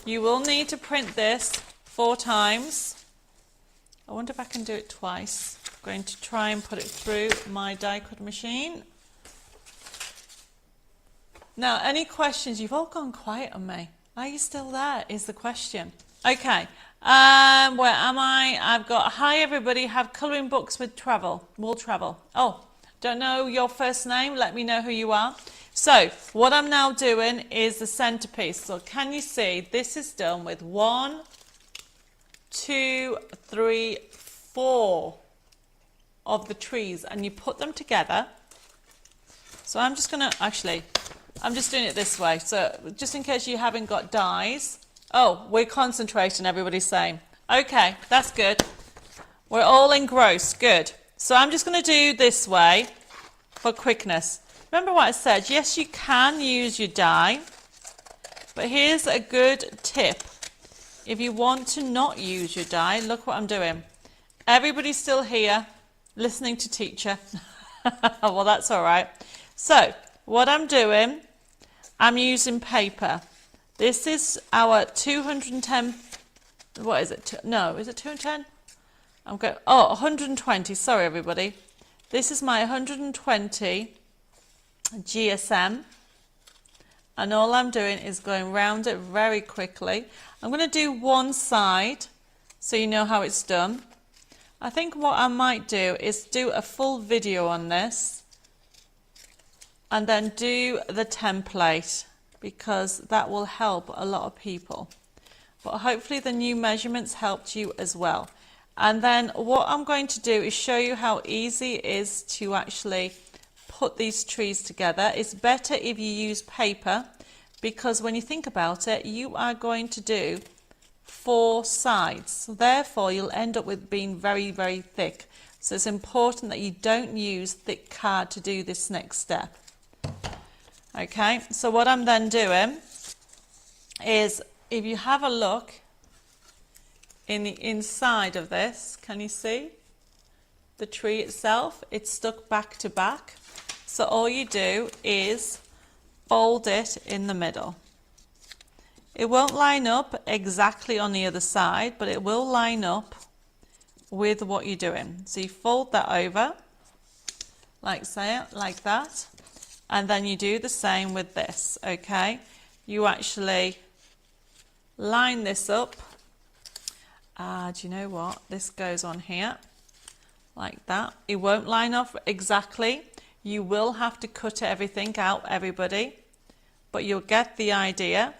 you will need to print this 4 times. I wonder if I can do it twice. I'm going to try and put it through my die cut machine. Now, any questions? You've all gone quiet on me. Are you still there? Is the question. Okay. Where am I? I've got, hi everybody, have colouring books with travel. Will travel. Oh, don't know your first name. Let me know who you are. So, what I'm now doing is the centerpiece. So, can you see this is done with 1, 2, 3, 4 of the trees, and you put them together. So, I'm just going to, actually, I'm just doing it this way. So, just in case you haven't got dies. Oh, we're concentrating, everybody's saying. Okay, that's good. We're all engrossed. Good. So I'm just going to do this way for quickness. Remember what I said? Yes, you can use your die, but here's a good tip. If you want to not use your die, look what I'm doing. Everybody's still here, listening to teacher. Well, that's all right. So what I'm doing, I'm using paper. This is our 210, what is it? No, is it 210? I'm going, oh, 120, sorry everybody. This is my 120 GSM. And all I'm doing is going round it very quickly. I'm going to do one side so you know how it's done. I think what I might do is do a full video on this and then do the template, because that will help a lot of people. But hopefully the new measurements helped you as well. And then what I'm going to do is show you how easy it is to actually put these trees together. It's better if you use paper, because when you think about it, you are going to do 4 sides. So therefore, you'll end up with being very, very thick. So it's important that you don't use thick card to do this next step. Okay, so what I'm then doing is, if you have a look in the inside of this, can you see the tree itself? It's stuck back to back. So all you do is fold it in the middle. It won't line up exactly on the other side, but it will line up with what you're doing. So you fold that over, like that, and then you do the same with this, okay? You actually line this up. Do you know what? This goes on here, like that. It won't line up exactly. You will have to cut everything out, everybody, but you'll get the idea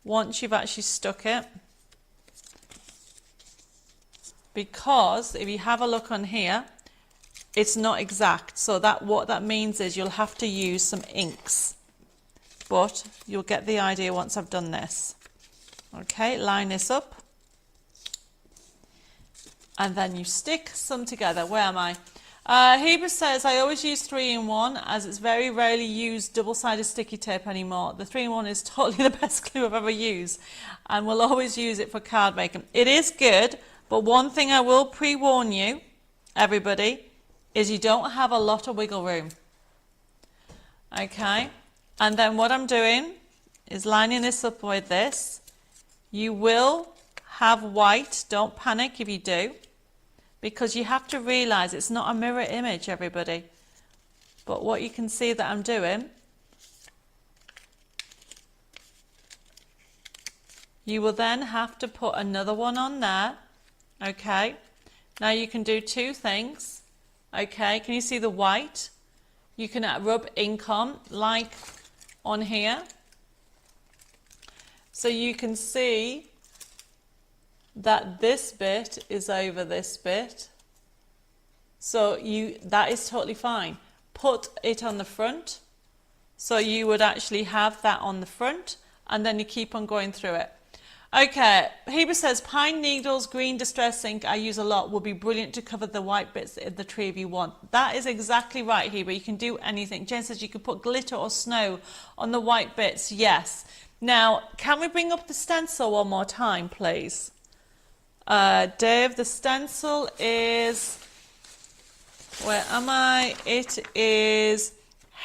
once you've actually stuck it. Because if you have a look on here, it's not exact. So what that means is you'll have to use some inks, but you'll get the idea once I've done this. Okay, line this up. And then you stick some together. Where am I? Heber says, I always use 3-in-1 as it's very rarely used double-sided sticky tape anymore. The 3-in-1 is totally the best glue I've ever used, and we'll always use it for card making. It is good, but one thing I will pre-warn you, everybody, is you don't have a lot of wiggle room. Okay, and then what I'm doing is lining this up with this. You will have white, don't panic if you do, because you have to realize it's not a mirror image, everybody. But what you can see that I'm doing, you will then have to put another one on there. Okay, now you can do two things. Okay, can you see the white? You can rub ink on, like on here. So you can see that this bit is over this bit. So that is totally fine. Put it on the front. So you would actually have that on the front, and then you keep on going through it. Okay, Heber says, pine needles, green distress ink I use a lot, will be brilliant to cover the white bits of the tree if you want. That is exactly right, Heber. You can do anything. Jen says you could put glitter or snow on the white bits. Yes. Now, can we bring up the stencil one more time, please? Dave, the stencil is, where am I? It is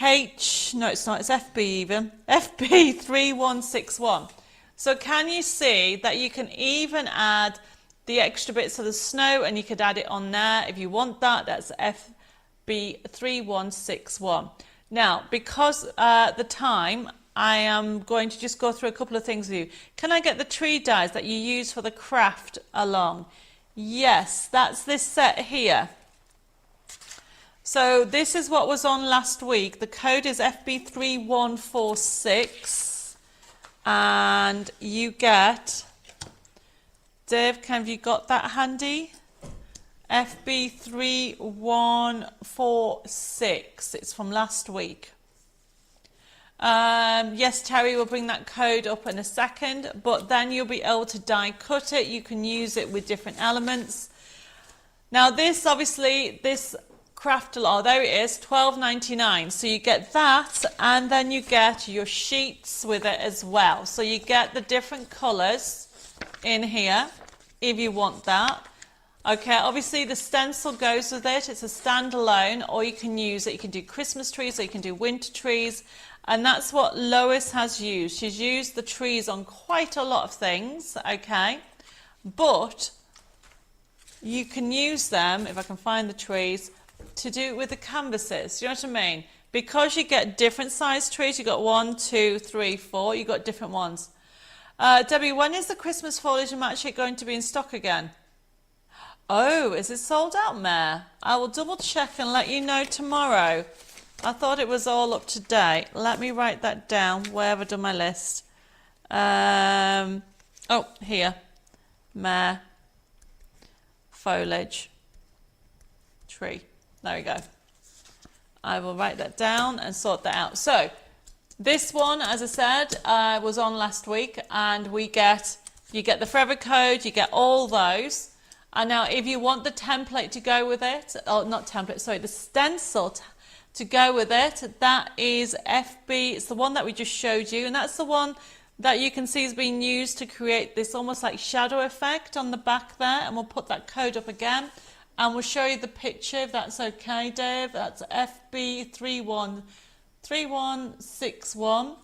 no it's not, it's FB even, FB 3161. So can you see that you can even add the extra bits of the snow, and you could add it on there if you want that. That's FB 3161. Now, because the time, I am going to just go through a couple of things with you. Can I get the tree dies that you use for the CraftAlong? Yes, that's this set here. So this is what was on last week. The code is FB3146, and you get, Dave, have you got that handy? FB3146, it's from last week. Yes, Terry will bring that code up in a second, but then you'll be able to die cut it. You can use it with different elements. Now this, obviously, this CraftAlong, there it is, $12.99. So you get that, and then you get your sheets with it as well. So you get the different colours in here, if you want that. Okay, obviously the stencil goes with it. It's a standalone, or you can use it. You can do Christmas trees, or you can do winter trees. And that's what Lois has used. She's used the trees on quite a lot of things, okay? But you can use them, if I can find the trees, to do it with the canvases. You know what I mean? Because you get different size trees, you got 1, 2, 3, 4, you got different ones. Debbie, when is the Christmas foliage and match it going to be in stock again? Oh, is it sold out, Mare? I will double check and let you know tomorrow. I thought it was all up to date. Let me write that down. Where have I done my list? Oh, here. Mare. Foliage. Tree. There we go. I will write that down and sort that out. So, this one, as I said, was on last week, and you get the forever code, you get all those. And now, if you want the template to go with it, or not template, sorry, the stencil to go with it, that is FB, it's the one that we just showed you, and that's the one that you can see is being used to create this almost like shadow effect on the back there, and we'll put that code up again, and we'll show you the picture if that's okay, Dave. That's FB3146. 3161.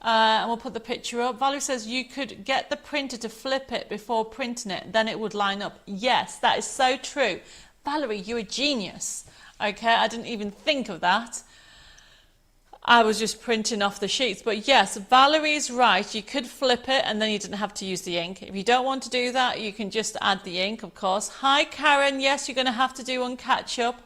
And we'll put the picture up. Valerie says you could get the printer to flip it before printing it, then it would line up. Yes, that is so true. Valerie, you're a genius. Okay, I didn't even think of that. I was just printing off the sheets. But yes, Valerie's right. You could flip it and then you didn't have to use the ink. If you don't want to do that, you can just add the ink, of course. Hi, Karen. Yes, you're going to have to do one catch up.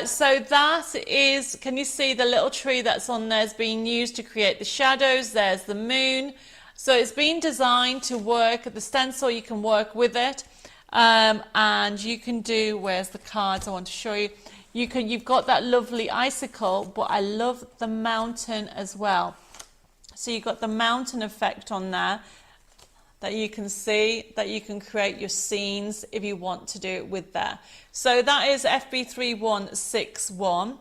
So that is, can you see the little tree that's on there is being used to create the shadows? There's the moon. So it's been designed to work. The stencil, you can work with it. And you can do, where's the cards I want to show you? You've got that lovely icicle, but I love the mountain as well. So you've got the mountain effect on there that you can see, that you can create your scenes if you want to do it with there. So that is FB3161.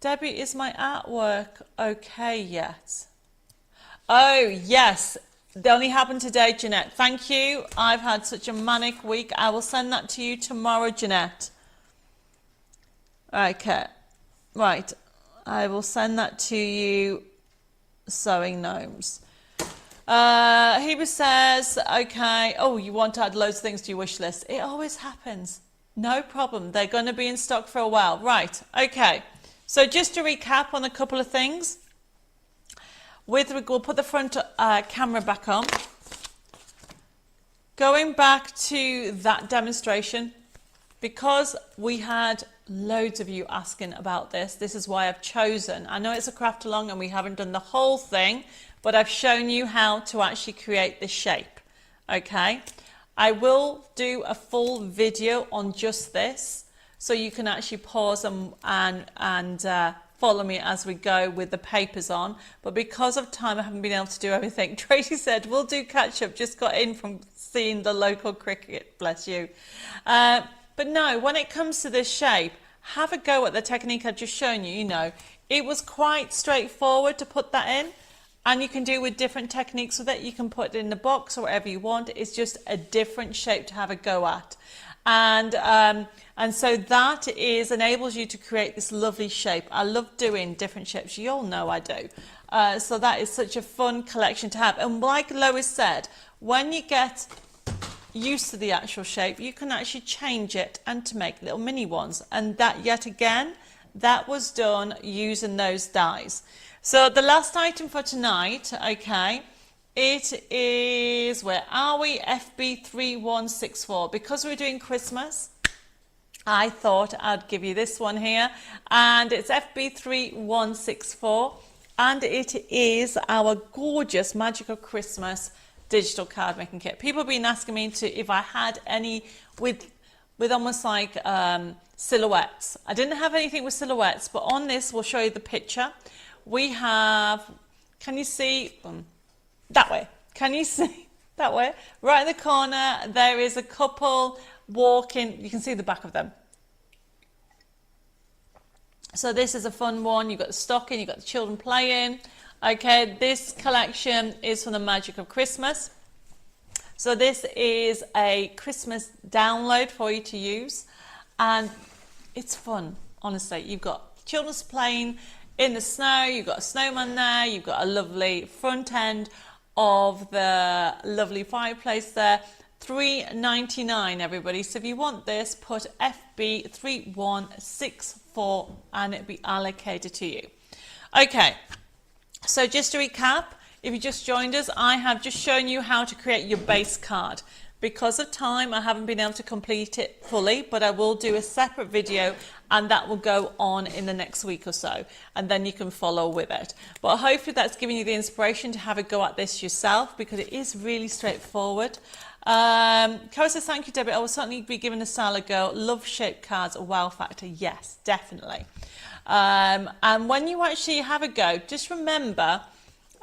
Debbie, is my artwork okay yet? Oh, yes. They only happened today, Jeanette. Thank you. I've had such a manic week. I will send that to you tomorrow, Jeanette. Okay. Right. I will send that to you, Sewing Gnomes. Heba says, okay. Oh, you want to add loads of things to your wish list. It always happens. No problem. They're going to be in stock for a while. Right. Okay. So just to recap on a couple of things. We'll put the front camera back on. Going back to that demonstration, because we had loads of you asking about this, this is why I've chosen. I know it's a craft along and we haven't done the whole thing, but I've shown you how to actually create the shape. Okay, I will do a full video on just this, so you can actually pause and follow me as we go with the papers on. But because of time, I haven't been able to do everything. Tracy said, we'll do catch up. Just got in from seeing the local cricket, bless you. But no, when it comes to this shape, have a go at the technique I've just shown you. You know, it was quite straightforward to put that in. And you can do with different techniques with it. You can put it in the box or whatever you want. It's just a different shape to have a go at. And so that enables you to create this lovely shape. I love doing different shapes. You all know I do. So that is such a fun collection to have. And like Lois said, when you get used to the actual shape, you can actually change it and to make little mini ones. And that, yet again, that was done using those dies. So the last item for tonight, okay, it is, where are we? FB3164. Because we're doing Christmas, I thought I'd give you this one here. And it's FB3164. And it is our gorgeous Magical Christmas digital card making kit. People have been asking me if I had any with almost like silhouettes. I didn't have anything with silhouettes, but on this, we'll show you the picture. We have, can you see, that way, can you see, that way, right in the corner, there is a couple walking, you can see the back of them. So this is a fun one, you've got the stocking, you've got the children playing. Okay, this collection is from the Magic of Christmas. So this is a Christmas download for you to use, and it's fun, honestly. You've got children playing in the snow, you've got a snowman there, you've got a lovely front end of the lovely fireplace there. $3.99 everybody. So if you want this, put FB3164 and it'll be allocated to you. Okay, so just to recap, if you just joined us, I have just shown you how to create your base card. Because of time, I haven't been able to complete it fully, but I will do a separate video and that will go on in the next week or so, and then you can follow with it. But hopefully that's giving you the inspiration to have a go at this yourself, because it is really straightforward. Cara says, thank you, Debbie. I will certainly be giving the style a go. Love shaped cards, a wow factor. Yes, definitely. And when you actually have a go, just remember,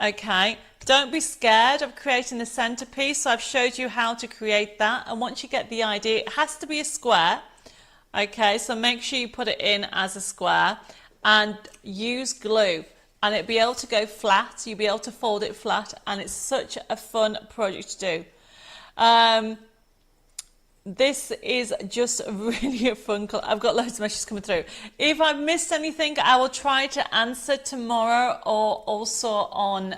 okay, don't be scared of creating the centerpiece. So I've showed you how to create that. And once you get the idea, it has to be a square. Okay, so make sure you put it in as a square and use glue. And it'll be able to go flat. You'll be able to fold it flat. And it's such a fun project to do. this is just really a fun call. I've got loads of messages coming through. If I've missed anything, I will try to answer tomorrow or also on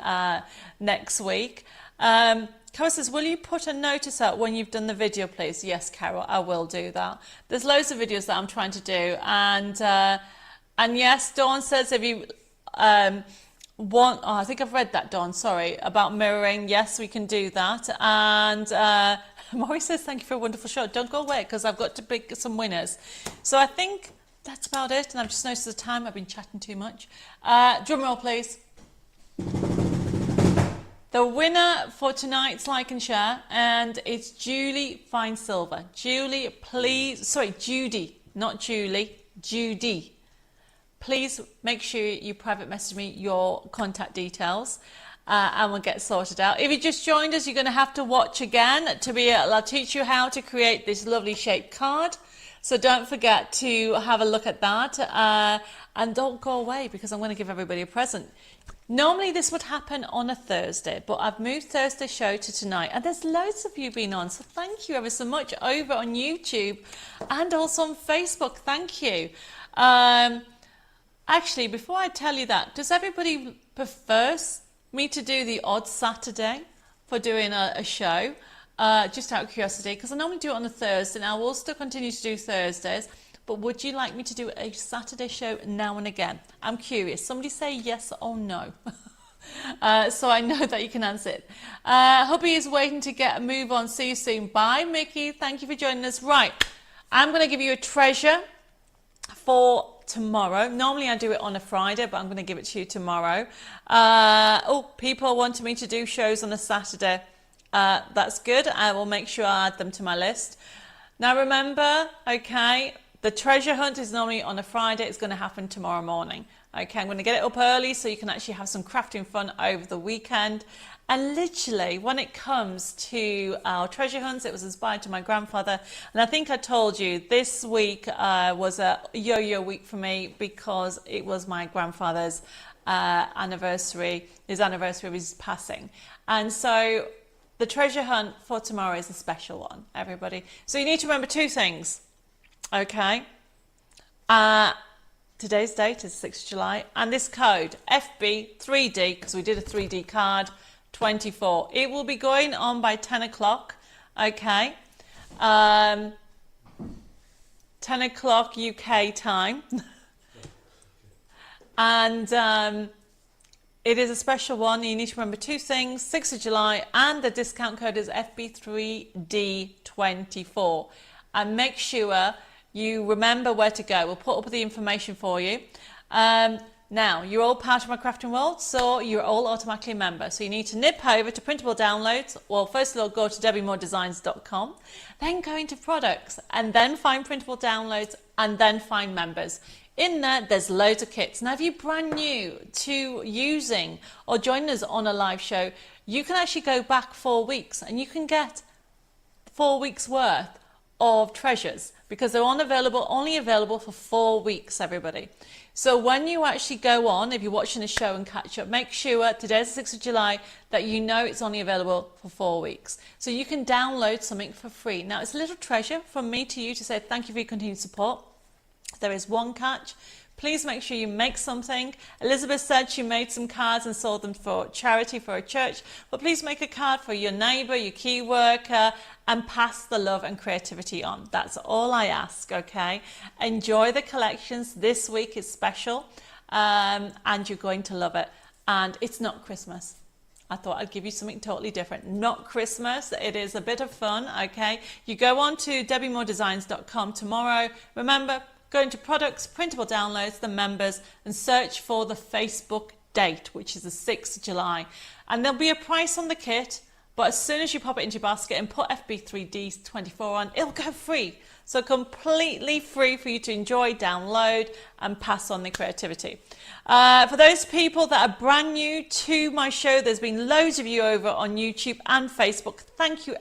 next week. Carol says, will you put a notice out when you've done the video, please? Yes, Carol, I will do that. There's loads of videos that I'm trying to do. And yes, Dawn says, if you want, oh, I think I've read that, Dawn, sorry, about mirroring. Yes, we can do that. And Maury says, thank you for a wonderful show. Don't go away because I've got to pick some winners. So I think that's about it. And I've just noticed the time. I've been chatting too much. Drum roll, please. The winner for tonight's like and share, and it's Julie Fine Silver. Julie, please, sorry, Judy, not Julie, Judy. Please make sure you private message me your contact details and we'll get sorted out. If you just joined us, you're going to have to watch again to be able to teach you how to create this lovely shaped card. So don't forget to have a look at that and don't go away because I'm going to give everybody a present. Normally this would happen on a Thursday, but I've moved Thursday show to tonight and there's loads of you been on, so thank you ever so much over on YouTube and also on Facebook. Thank you. Actually, before I tell you that, does everybody prefer me to do the odd Saturday for doing a show? Just out of curiosity, because I normally do it on a Thursday and I will still continue to do Thursdays. But would you like me to do a Saturday show now and again? I'm curious. Somebody say yes or no. So I know that you can answer it. Hubby is waiting to get a move on. See you soon. Bye, Mickey. Thank you for joining us. Right. I'm going to give you a treasure for tomorrow. Normally I do it on a Friday, but I'm going to give it to you tomorrow. People wanted me to do shows on a Saturday. That's good. I will make sure I add them to my list. Now remember, okay, the treasure hunt is normally on a Friday. It's going to happen tomorrow morning. Okay, I'm going to get it up early so you can actually have some crafting fun over the weekend. And literally, when it comes to our treasure hunts, it was inspired to my grandfather. And I think I told you this week was a yo-yo week for me because it was my grandfather's anniversary, his anniversary of his passing. And so the treasure hunt for tomorrow is a special one, everybody. So you need to remember two things. Okay, today's date is 6th of July, and this code FB3D, because we did a 3D card, 24. It will be going on by 10 o'clock, okay, 10 o'clock UK time, and it is a special one. You need to remember two things, 6th of July, and the discount code is FB3D24, and make sure you remember where to go. We'll put up the information for you. Now, you're all part of my crafting world, so you're all automatically a member. So you need to nip over to printable downloads. Well, first of all, go to debbiemoredesigns.com, then go into products, and then find printable downloads, and then find members. In there, there's loads of kits. Now, if you're brand new to using or joining us on a live show, you can actually go back 4 weeks, and you can get 4 weeks worth of treasures because they're only available for 4 weeks, everybody. So when you actually go on, if you're watching the show and catch up, make sure today's the 6th of July that you know it's only available for 4 weeks. So you can download something for free. Now it's a little treasure from me to you to say thank you for your continued support. There is one catch. Please make sure you make something. Elizabeth said she made some cards and sold them for charity for a church. But please make a card for your neighbour, your key worker, and pass the love and creativity on. That's all I ask, okay? Enjoy the collections. This week is special, and you're going to love it. And it's not Christmas. I thought I'd give you something totally different. Not Christmas. It is a bit of fun, okay? You go on to debbiemoredesigns.com tomorrow. Remember, go into products, printable downloads, the members, and search for the Facebook date, which is the 6th of July. And there'll be a price on the kit, but as soon as you pop it into your basket and put FB3D24 on, it'll go free. So completely free for you to enjoy, download, and pass on the creativity. For those people that are brand new to my show, there's been loads of you over on YouTube and Facebook. Thank you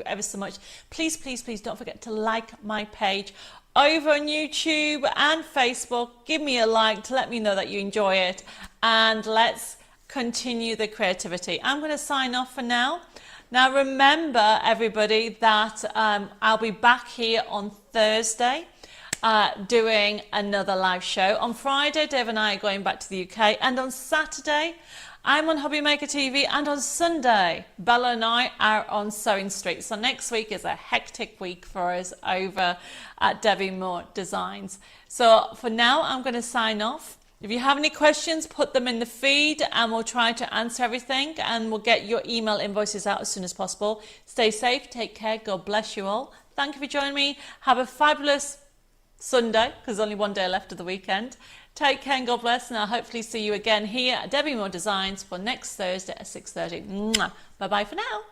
ever so much. Please, please, please don't forget to like my page over on YouTube and Facebook. Give me a like to let me know that you enjoy it, and let's continue the creativity. I'm going to sign off for now. Now remember, everybody, that I'll be back here on Thursday doing another live show. On Friday, Dave and I are going back to the UK, and on Saturday, I'm on Hobby Maker TV, and on Sunday, Bella and I are on Sewing Street. So next week is a hectic week for us over at Debbie Moore Designs. So for now, I'm going to sign off. If you have any questions, put them in the feed and we'll try to answer everything, and we'll get your email invoices out as soon as possible. Stay safe, take care, God bless you all. Thank you for joining me. Have a fabulous Sunday, because there's only one day left of the weekend. Take care and God bless, and I'll hopefully see you again here at Debbie Moore Designs for next Thursday at 6:30. Bye bye for now.